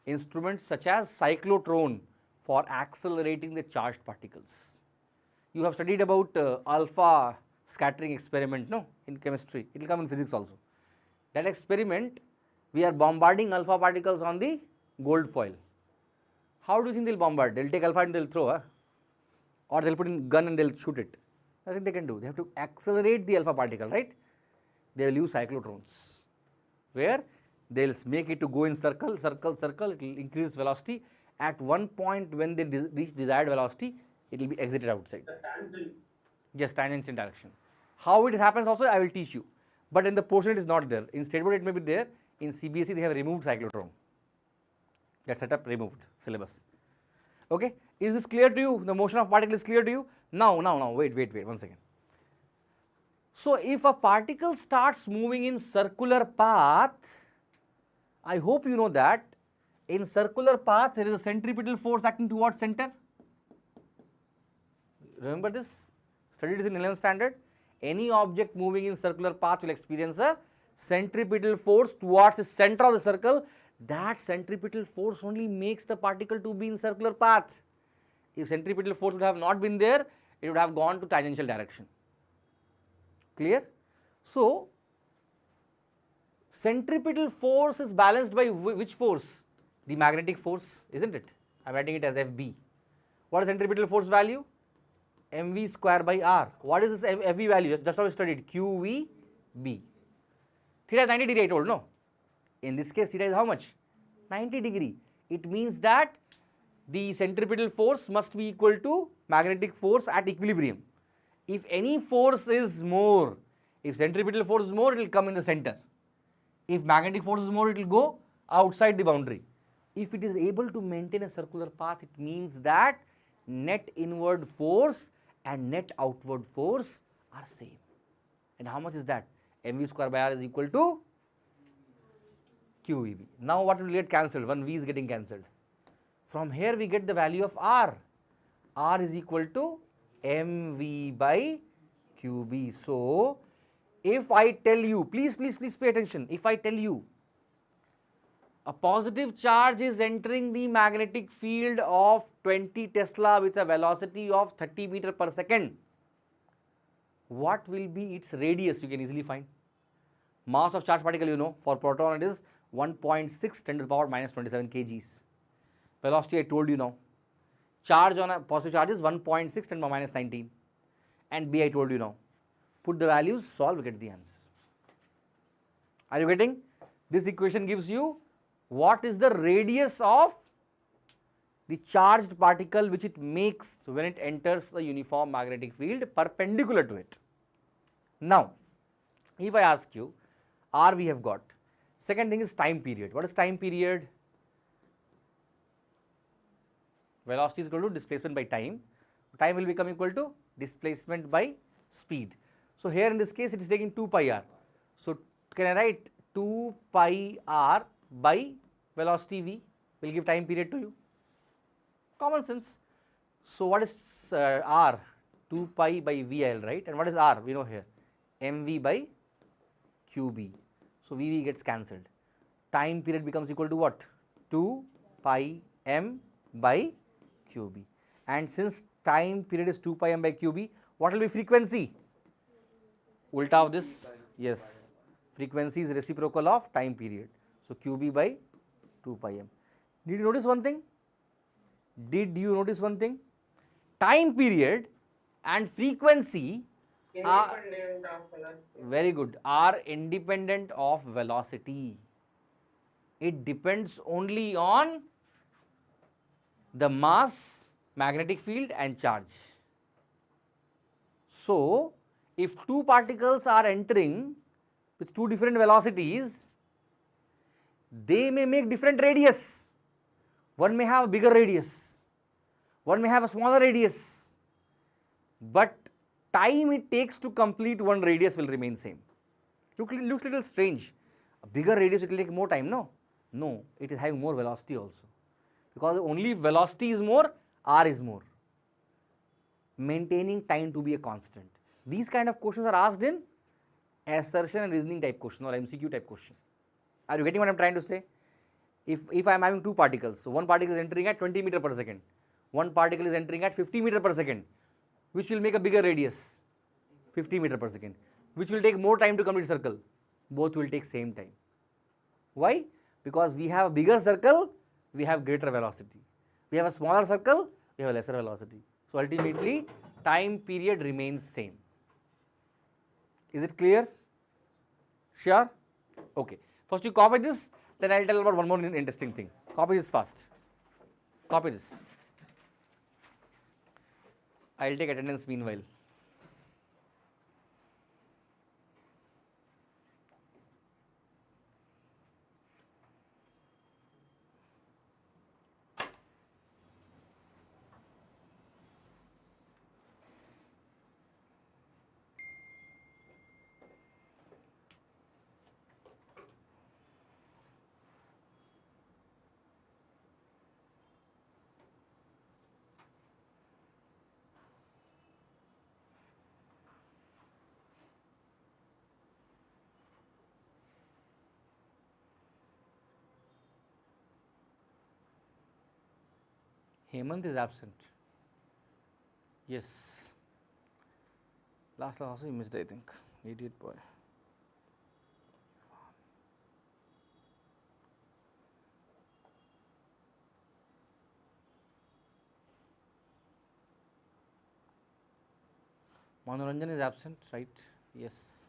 instruments such as cyclotron for accelerating the charged particles. You have studied about alpha scattering experiment, no, in chemistry. It will come in physics also. That experiment, we are bombarding alpha particles on the gold foil. How do you think they will bombard? They will take alpha and they will throw, or they will put in gun and they will shoot it. Nothing they can do. They have to accelerate the alpha particle, right? They will use cyclotrons, where they will make it to go in circle, it will increase velocity. At one point when they reach desired velocity, it will be exited outside. Just tangent direction. How it happens also I will teach you, but in the portion it is not there. In state board it may be there. In CBSE they have removed cyclotron. That setup removed syllabus. Okay, is this clear to you? The motion of particle is clear to you? Now, wait 1 second. So, if a particle starts moving in circular path, I hope you know that in circular path there is a centripetal force acting towards center. Remember this? Studied this in 11th standard. Any object moving in circular path will experience a centripetal force towards the center of the circle. That centripetal force only makes the particle to be in circular path. If centripetal force would have not been there, it would have gone to tangential direction. Clear? So, centripetal force is balanced by which force? The magnetic force, isn't it? I am writing it as FB. What is centripetal force value? mv square by r. What is this FB value? Just how we studied, QVB. Theta is 90 degree, I told, no? In this case, theta is how much? 90 degree. It means that the centripetal force must be equal to magnetic force at equilibrium. If any force is more, if centripetal force is more, it will come in the center. If magnetic force is more, it will go outside the boundary. If it is able to maintain a circular path, it means that net inward force and net outward force are same. And how much is that? mv square by r is equal to QVB. Now what will get cancelled? One V is getting cancelled. From here we get the value of R. R is equal to mv by QB. So, if I tell you, please pay attention, if I tell you a positive charge is entering the magnetic field of 20 Tesla with a velocity of 30 meter per second, what will be its radius? You can easily find. Mass of charged particle, you know, for proton it is 1.6 10 to the power minus 27 kgs. Velocity I told you now. Charge on a positive charge is 1.6 10 to the power minus 19. And B I told you now. Put the values, solve, get the answer. Are you getting? This equation gives you what is the radius of the charged particle which it makes when it enters a uniform magnetic field perpendicular to it. Now, if I ask you, R we have got. Second thing is time period. What is time period? Velocity is equal to displacement by time. Time will become equal to displacement by speed. So, here in this case it is taking 2 pi r. So, can I write 2 pi r by velocity v will give time period to you. Common sense. So what is R? 2 pi by VL, right? And what is R? We know here, mv by qb. So VV gets cancelled. Time period becomes equal to what? 2 pi m by qb. And since time period is 2 pi m by qb, what will be frequency? Ulta of this? Yes. Frequency is reciprocal of time period. So qb by 2 pi m. Did you notice one thing? Did you notice one thing? Time period and frequency are Independent of velocity. very good, are independent of velocity. It depends only on the mass, magnetic field and charge. So, if two particles are entering with two different velocities, they may make different radius. One may have a bigger radius, one may have a smaller radius, but time it takes to complete one radius will remain same. Looks little strange. A bigger radius, it will take more time, no? No, it is having more velocity also. Because only if velocity is more, R is more. Maintaining time to be a constant. These kind of questions are asked in assertion and reasoning type question or MCQ type question. Are you getting what I am trying to say? If I am having two particles, so one particle is entering at 20 meter per second, one particle is entering at 50 meter per second, which will make a bigger radius? 50 meter per second. Which will take more time to complete circle? Both will take same time. Why? Because we have a bigger circle, we have greater velocity. We have a smaller circle, we have a lesser velocity. So ultimately, time period remains same. Is it clear? Sure? Okay. First you copy this, then I will tell about one more interesting thing. Copy this fast. Copy this. I will take attendance meanwhile. Hemant is absent. Yes. Last class also he missed, I think. Idiot boy. Manoranjan is absent, right? Yes.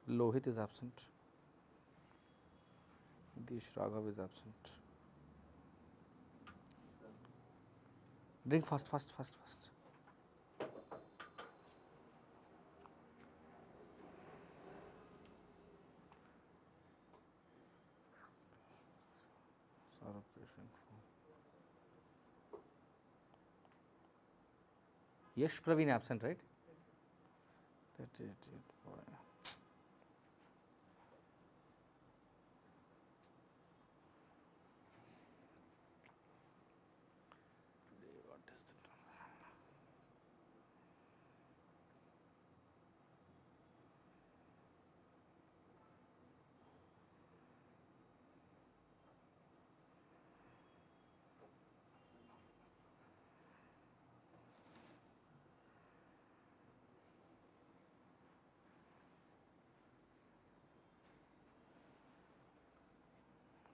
Lohit is absent. Dish Raghav is absent. Drink fast. Today, Yash Praveen absent, right? That it, boy. Today, what is the time?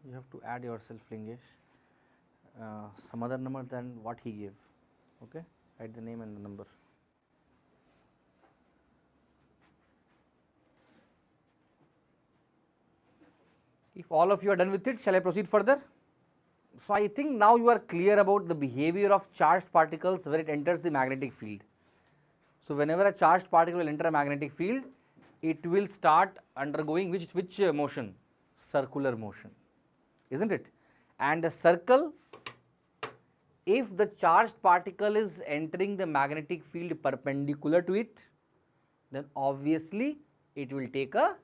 You have to add yourself, Lingesh, some other number than what he gave. Okay, write the name and the number. If all of you are done with it, shall I proceed further? So I think now you are clear about the behavior of charged particles when it enters the magnetic field. So whenever a charged particle will enter a magnetic field, it will start undergoing which motion? Circular motion, isn't it? And the circle, if the charged particle is entering the magnetic field perpendicular to it, then obviously it will take a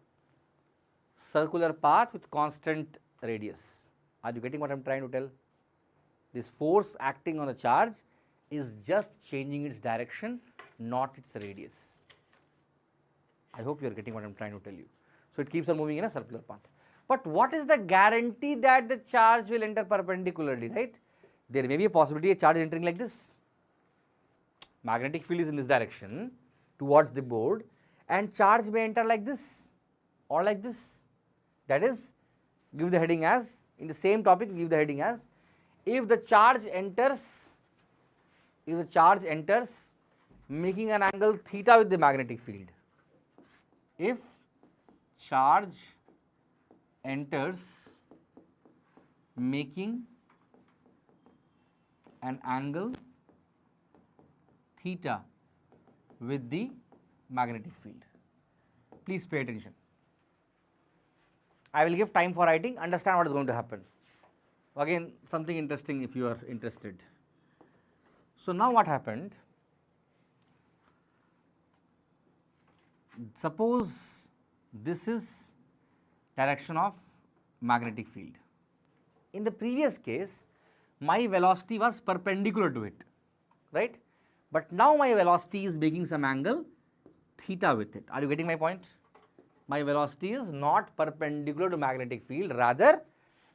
circular path with constant radius Are you getting what I am trying to tell? This force acting on the charge is just changing its direction, not its radius. I hope you are getting what I am trying to tell you. So, it keeps on moving in a circular path. But what is the guarantee that the charge will enter perpendicularly, right? There may be a possibility a charge entering like this. Magnetic field is in this direction towards the board, and charge may enter like this or like this. That is, give the heading as, in the same topic, give the heading as, if the charge enters making an angle theta with the magnetic field. If charge enters making an angle theta with the magnetic field. Please pay attention. I will give time for writing, understand what is going to happen. Again, something interesting if you are interested. So, now what happened? Suppose this is direction of magnetic field. In the previous case, my velocity was perpendicular to it, right? But now my velocity is making some angle theta with it. Are you getting my point? My velocity is not perpendicular to magnetic field, rather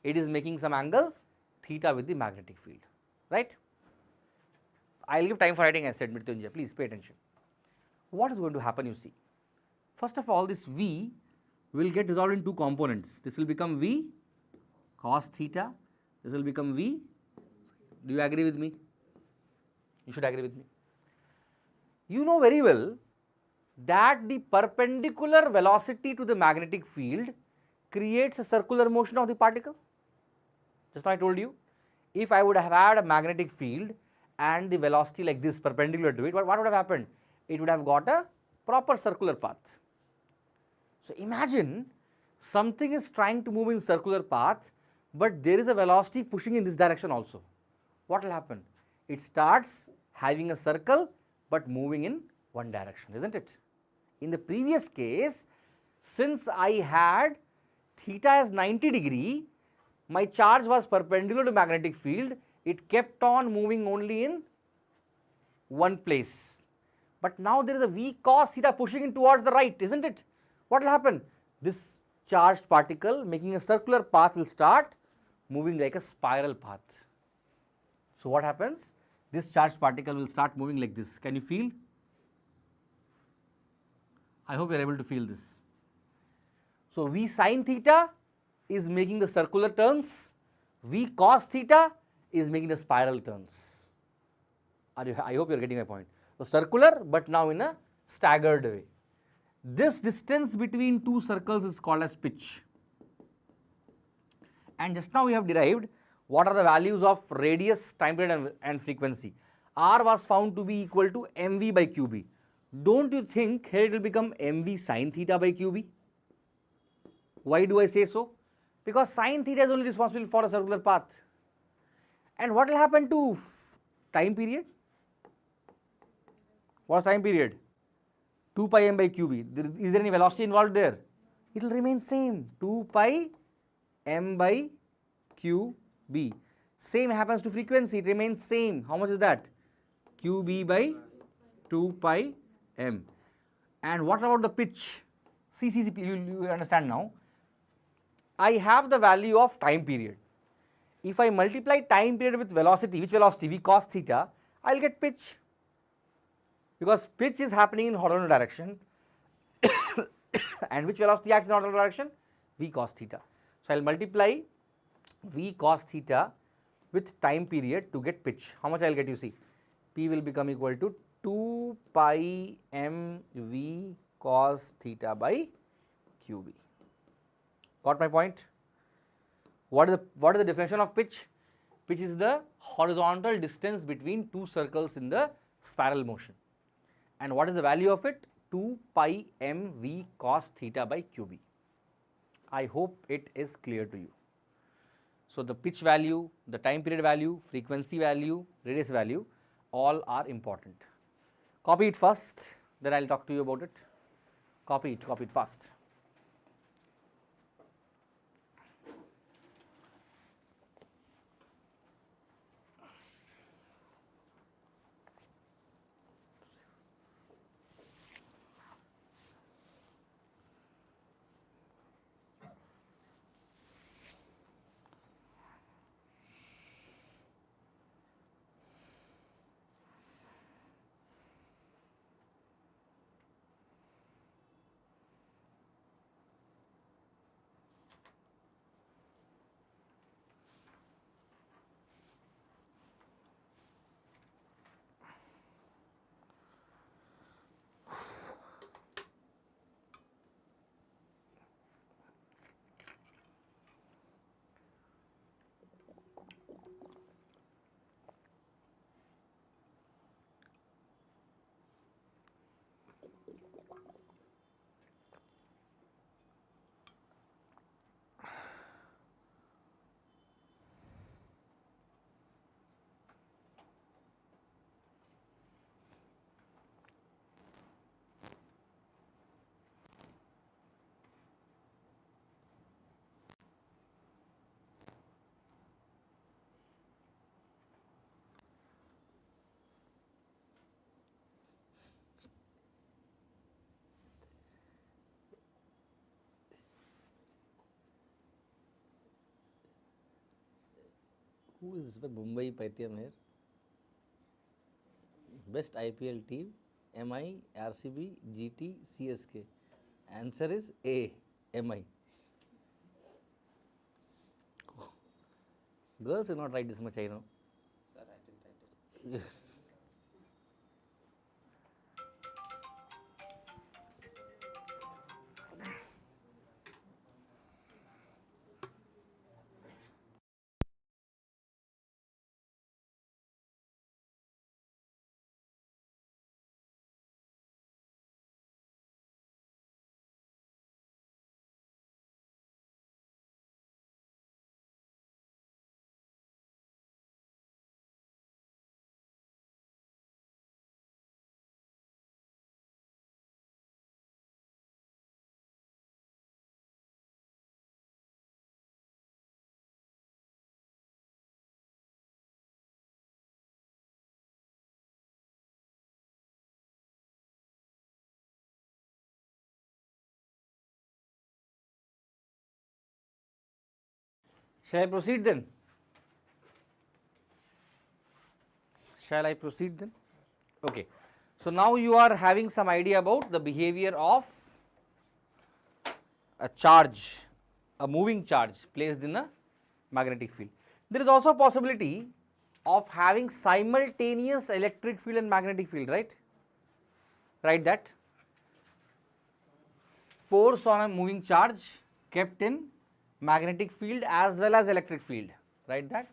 it is making some angle theta with the magnetic field, right? I will give time for writing, I said, Mrityunjay, please pay attention. What is going to happen, you see? First of all, this V will get resolved in two components. This will become V cos theta, this will become V. Do you agree with me? You should agree with me. You know very well that the perpendicular velocity to the magnetic field creates a circular motion of the particle. Just now I told you, if I would have had a magnetic field and the velocity like this perpendicular to it, what would have happened? It would have got a proper circular path. So, imagine something is trying to move in circular path, but there is a velocity pushing in this direction also. What will happen? It starts having a circle but moving in one direction, isn't it? In the previous case, since I had theta as 90 degree, my charge was perpendicular to magnetic field, it kept on moving only in one place. But now there is a V cos theta pushing in towards the right, isn't it? What will happen? This charged particle making a circular path will start moving like a spiral path. So, what happens? This charged particle will start moving like this. Can you feel? I hope you are able to feel this. So, V sin theta is making the circular turns, V cos theta is making the spiral turns. I hope you are getting my point. So, circular but now in a staggered way. This distance between two circles is called as pitch. And just now we have derived what are the values of radius, time period and frequency. R was found to be equal to mv by qb. Don't you think here it will become mv sin theta by qb? Why do I say so? Because sin theta is only responsible for a circular path. And what will happen to time period? What's time period? 2 pi m by qb. Is there any velocity involved there? It will remain same, 2 pi m by qb. Same happens to frequency, it remains same. How much is that? qb by 2 pi m. And what about the pitch? See, you understand now. I have the value of time period. If I multiply time period with velocity, which velocity? V cos theta, I will get pitch. Because pitch is happening in horizontal direction and which velocity acts in horizontal direction? V cos theta. So, I will multiply V cos theta with time period to get pitch. How much I will get, you see? P will become equal to 2 pi m V cos theta by qb. Got my point? What is the definition of pitch? Pitch is the horizontal distance between two circles in the spiral motion. And what is the value of it? 2 pi m V cos theta by qb. I hope it is clear to you. So, the pitch value, the time period value, frequency value, radius value, all are important. Copy it first, then I will talk to you about it. Copy it fast. Who is Mumbai Paityam here? Best IPL team, MI, RCB, GT, CSK. Answer is A, MI. Girls will not write this much, I know. Sir, I didn't write it. Yes. Shall I proceed then? Shall I proceed then? Okay. So, now you are having some idea about the behavior of a charge, a moving charge placed in a magnetic field. There is also a possibility of having simultaneous electric field and magnetic field, right? Write that. Force on a moving charge kept in magnetic field as well as electric field. Write that.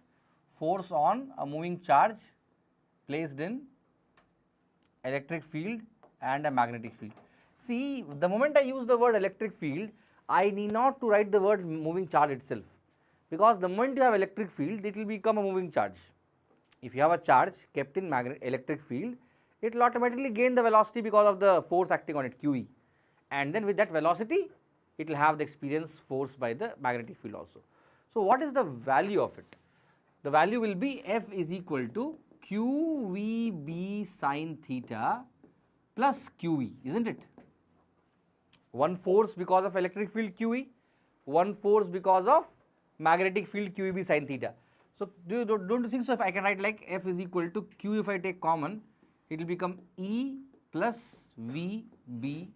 Force on a moving charge placed in electric field and a magnetic field. See, the moment I use the word electric field, I need not to write the word moving charge itself, because the moment you have electric field, it will become a moving charge. If you have a charge kept in electric field, it will automatically gain the velocity because of the force acting on it, QE, and then with that velocity, it will have the experience force by the magnetic field also. So, what is the value of it? The value will be F is equal to QVB sin theta plus QE, isn't it? One force because of electric field QE, one force because of magnetic field QEB sin theta. So, don't you think so? If I can write like F is equal to Q, if I take common, it will become E plus VB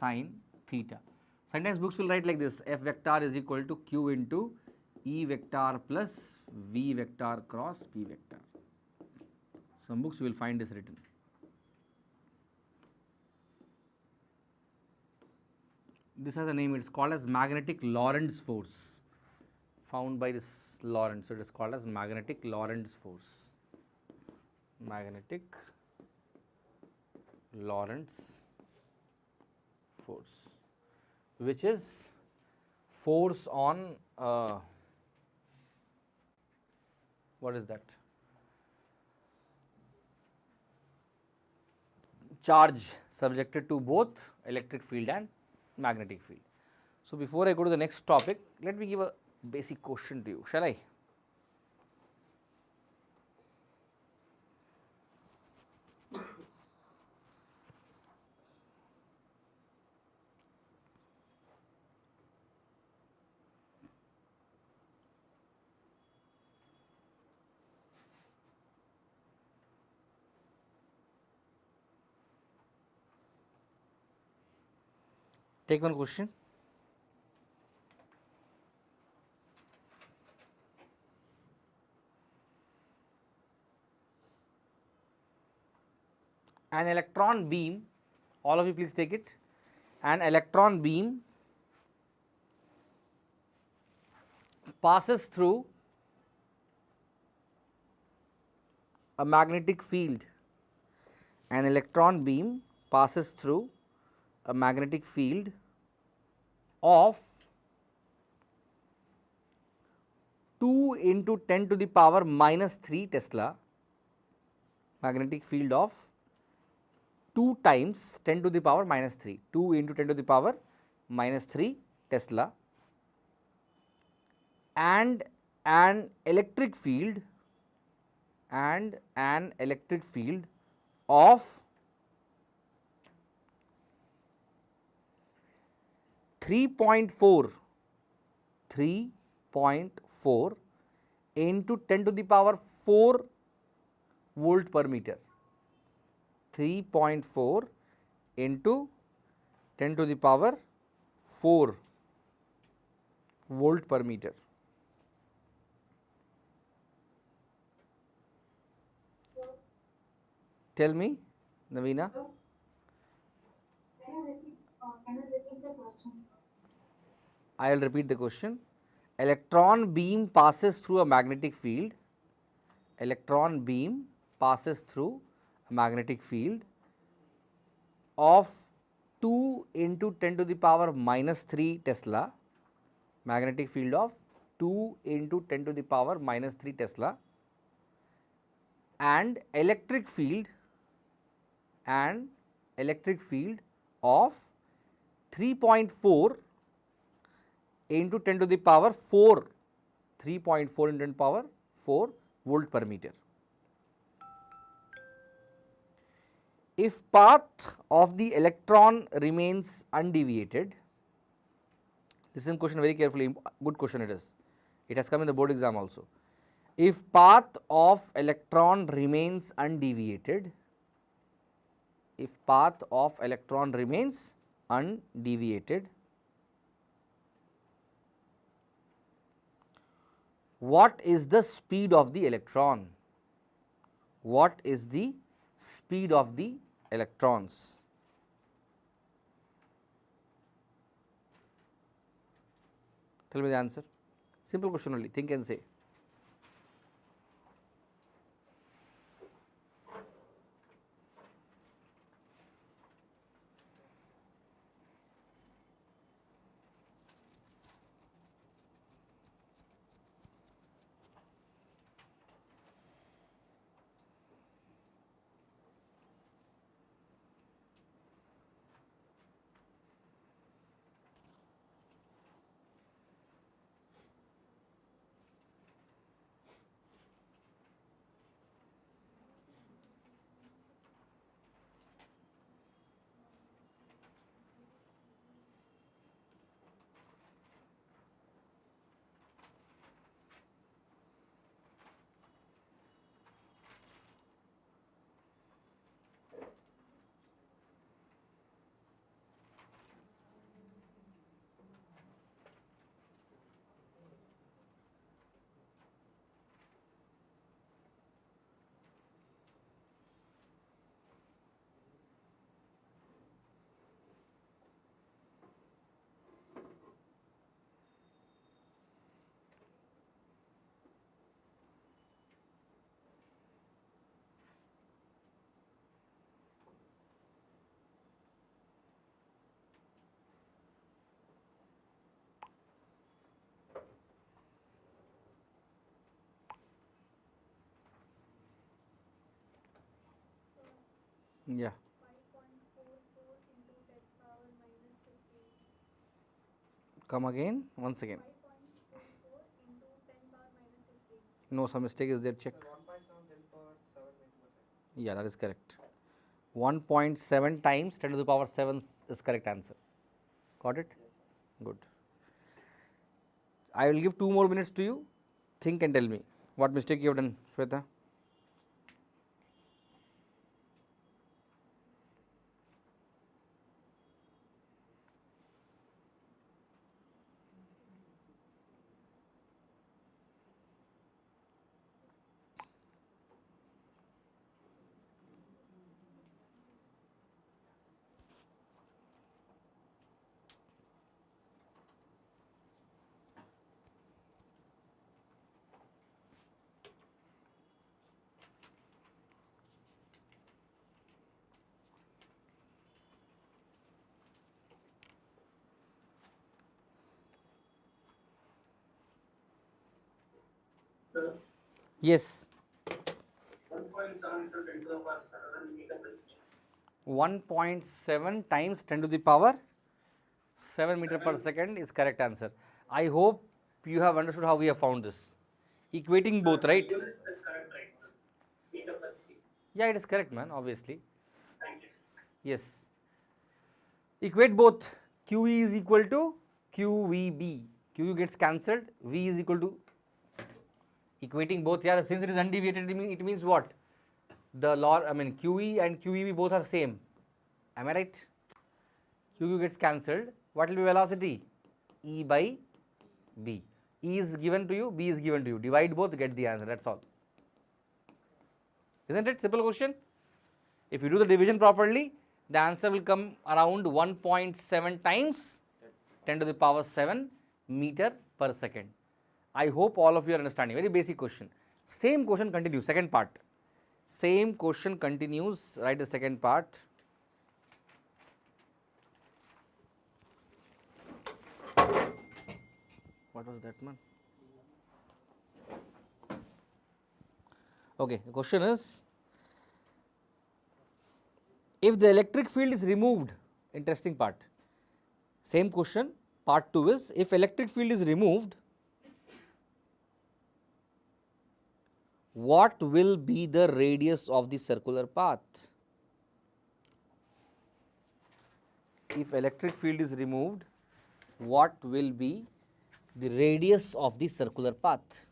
sin theta. Sometimes books will write like this: F vector is equal to Q into E vector plus V vector cross P vector. Some books you will find this written. This has a name, it is called as magnetic Lorentz force, found by this Lorentz. So, it is called as magnetic Lorentz force. Magnetic Lorentz force, which is force on what is that? Charge subjected to both electric field and magnetic field. So, before I go to the next topic, let me give a basic question to you, shall I? Take one question. An electron beam, all of you please take it, an electron beam passes through a magnetic field. An electron beam passes through a magnetic field of 2 into 10 to the power minus 3 Tesla, magnetic field of 2 times 10 to the power minus 3, 2 into 10 to the power minus 3 Tesla, and an electric field of 3.4 into 10 to the power 4 volt per meter. 3.4 into 10 to the power 4 volt per meter. Tell me, Navina. Can you repeat the question, sir? I will repeat the question. Electron beam passes through a magnetic field. Electron beam passes through a magnetic field of 2 into 10 to the power minus 3 Tesla. Magnetic field of 2 into 10 to the power minus 3 Tesla, and electric field of 3.4 into 10 to the power 4, 3.4 into 10 to the power 4 volt per meter. If path of the electron remains undeviated, listen question very carefully, good question it is. It has come in the board exam also. If path of electron remains undeviated, what is the speed of the electron? What is the speed of the electrons? Tell me the answer. Simple question only, think and say. Yeah. 5.44 into 10 power minus 15. Come again, once again. 5.44 into 10 power minus 15. No, some mistake is there, check. Sir, 1.7 10 power 7 meter per second. Yeah, that is correct. 1.7 times 10 to the power 7 is correct answer. Got it? Yes, sir. Good. I will give 2 more minutes to you. Think and tell me what mistake you have done, Shweta. Sir, Yes. 1.7 into 10 to the power 7 meter per second. 1.7 times 10 to the power 7 meter per second is correct answer. I hope you have understood how we have found this. Equating both, right? Units is correct, right, sir? Meter per second. Yeah, it is correct, man, obviously. Thank you. Yes. Equate both. QE is equal to QVB. QE gets cancelled. V is equal to Equating both, yeah, since it is undeviated, it means what? The QE and QEB both are same. Am I right? QQ gets cancelled. What will be velocity? E by B. E is given to you, B is given to you. Divide both, get the answer. That's all. Isn't it? Simple question. If you do the division properly, the answer will come around 1.7 times 10 to the power 7 meter per second. I hope all of you are understanding. Very basic question. Same question continues, second part. Same question continues, write the second part. What was that, man? Okay, the question is, if the electric field is removed, interesting part. Same question, part 2 is, if electric field is removed, what will be the radius of the circular path? If electric field is removed, what will be the radius of the circular path?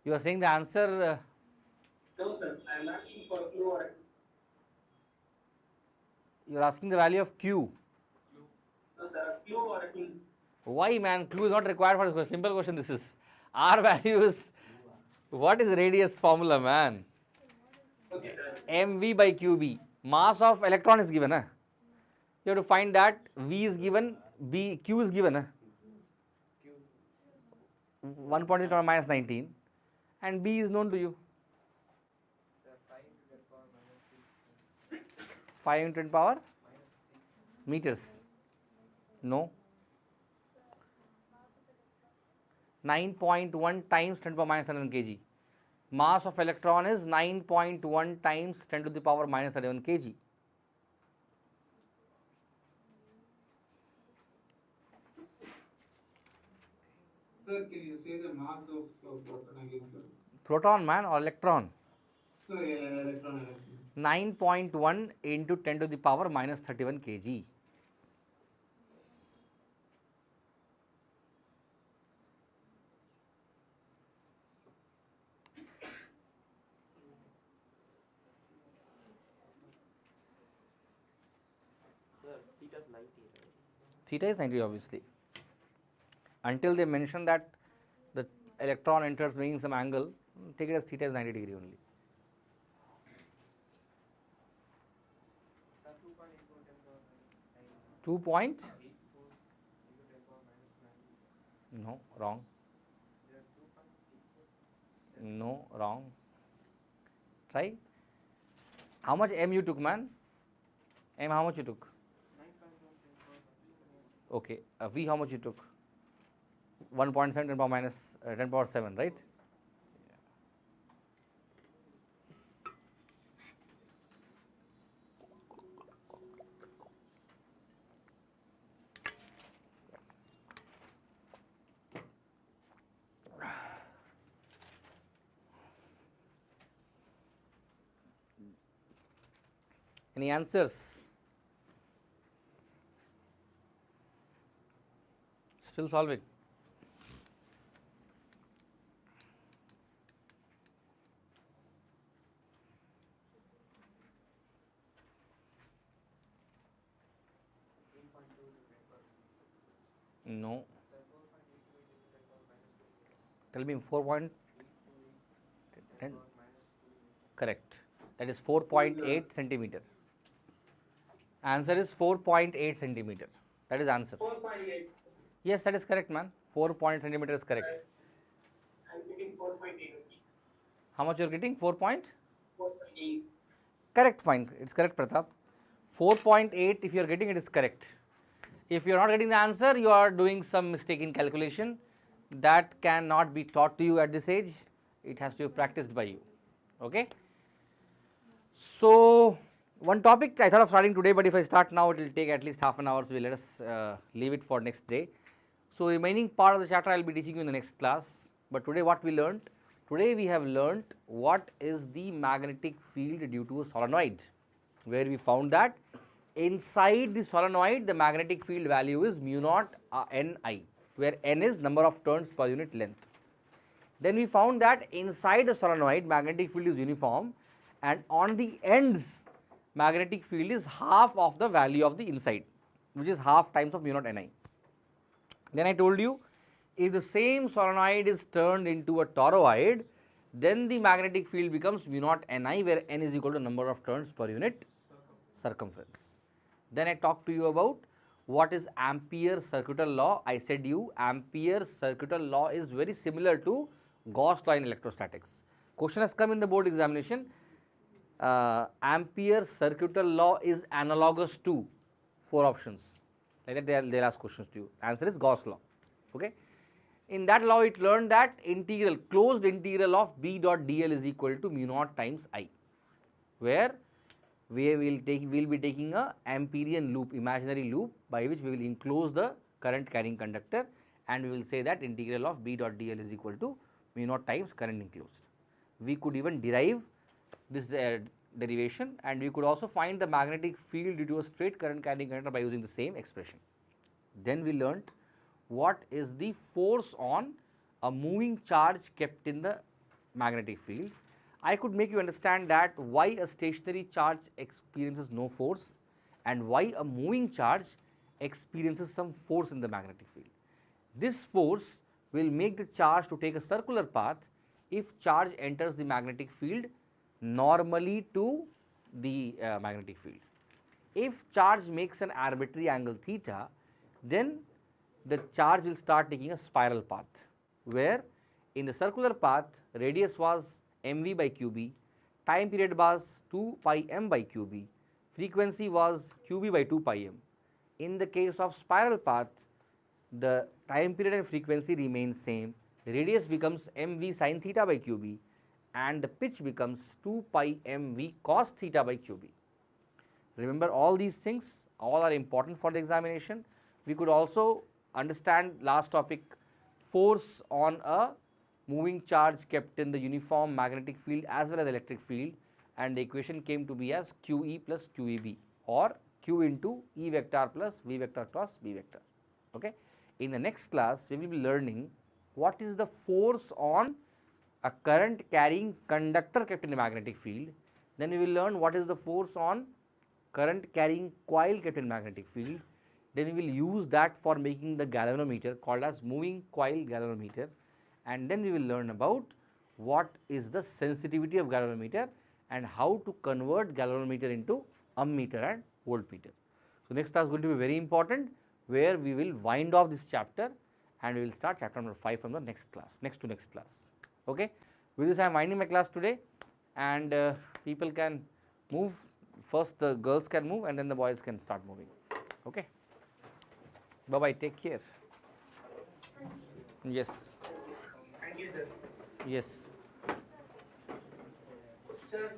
You are saying the answer? No, sir. I am asking for clue or You are asking the value of Q. no, sir. Clue or a clue. Why, man? Clue is not required for this question. Simple question this is. R value is, what is radius formula, man? Okay, sir. mv by qb. Mass of electron is given. You have to find that. V is given, Q is given. 1.6 minus 19. And B is known to you. 5 into 10 power meters. No. 9.1 times 10 to the power minus 11 kg. Mass of electron is 9.1 times 10 to the power minus 11 kg. Sir, can you say the mass of proton again, sir? Proton, man, or electron? Sorry, electron. 9.1 into 10 to the power minus 31 kg. Sir, theta is 90, right? Theta is 90 obviously. Until they mention that the electron enters making some angle, take it as theta is 90 degree only. Sir, 2.84 10 power minus 9. 2 point? 84 into 10 power minus 9. No, wrong. There are 2.84. No, wrong. Try. How much M you took, man? M how much you took? 9.1 10 power minus 9. Okay. V how much you took? 1.7 10 power minus 10 power 7, right? Any answers? Still solving? No. Tell me 4.10. Correct. That is 4.8 centimeter. Answer is 4.8 centimeter. That is answer. 4.8. Yes, that is correct, man. 4 centimeter is correct. I'm getting 4.8. How much you are getting? 4.8. 4.8. Correct, fine. It's correct, Pratap. 4.8, if you are getting it, is correct. If you are not getting the answer, you are doing some mistake in calculation. That cannot be taught to you at this age. It has to be practiced by you. Okay. So One topic I thought of starting today, but if I start now, it will take at least half an hour, so let us leave it for next day. So, remaining part of the chapter I will be teaching you in the next class, but today what we learnt? Today we have learnt what is the magnetic field due to a solenoid, where we found that inside the solenoid the magnetic field value is mu naught Ni, where N is number of turns per unit length. Then we found that inside the solenoid magnetic field is uniform, and on the ends magnetic field is half of the value of the inside, which is half times of mu naught Ni. Then I told you, if the same solenoid is turned into a toroid, then the magnetic field becomes mu naught Ni, where N is equal to number of turns per unit circumference. Then I talked to you about what is Ampere's circuital law. I said you Ampere's circuital law is very similar to Gauss law in electrostatics. Question has come in the board examination. Ampere's circuital law is analogous to 4 options. Like that they'll ask questions to you. Answer is Gauss law. Okay. In that law, it learned that integral, closed integral of B dot dl is equal to mu naught times I, where we will be taking a Amperian loop, imaginary loop, by which we will enclose the current carrying conductor, and we will say that integral of B dot dl is equal to mu naught times current enclosed. We could even derive this derivation, and we could also find the magnetic field due to a straight current carrying conductor by using the same expression. Then we learnt what is the force on a moving charge kept in the magnetic field. I could make you understand that why a stationary charge experiences no force and why a moving charge experiences some force in the magnetic field. This force will make the charge to take a circular path if charge enters the magnetic field normally to the magnetic field. If charge makes an arbitrary angle theta, then the charge will start taking a spiral path, where in the circular path radius was mv by qb, time period was 2 pi m by qb, frequency was qb by 2 pi m. In the case of spiral path, the time period and frequency remain same, radius becomes mv sin theta by qb, and the pitch becomes 2 pi mv cos theta by qb. Remember, all these things, all are important for the examination. We could also understand last topic, force on a moving charge kept in the uniform magnetic field as well as electric field, and the equation came to be as QE plus QEB, or Q into E vector plus V vector cross B vector. Okay. In the next class, we will be learning what is the force on a current carrying conductor kept in a magnetic field. Then we will learn what is the force on current carrying coil kept in magnetic field. Then we will use that for making the galvanometer called as moving coil galvanometer, and then we will learn about what is the sensitivity of galvanometer and how to convert galvanometer into ammeter and voltmeter. So, next class is going to be very important, where we will wind off this chapter and we will start chapter number 5 from the next class, next to next class. Okay. With this, I am winding my class today, and people can move. First the girls can move and then the boys can start moving. Okay. Bye bye, take care. Yes. Thank you, sir. Yes. Sir,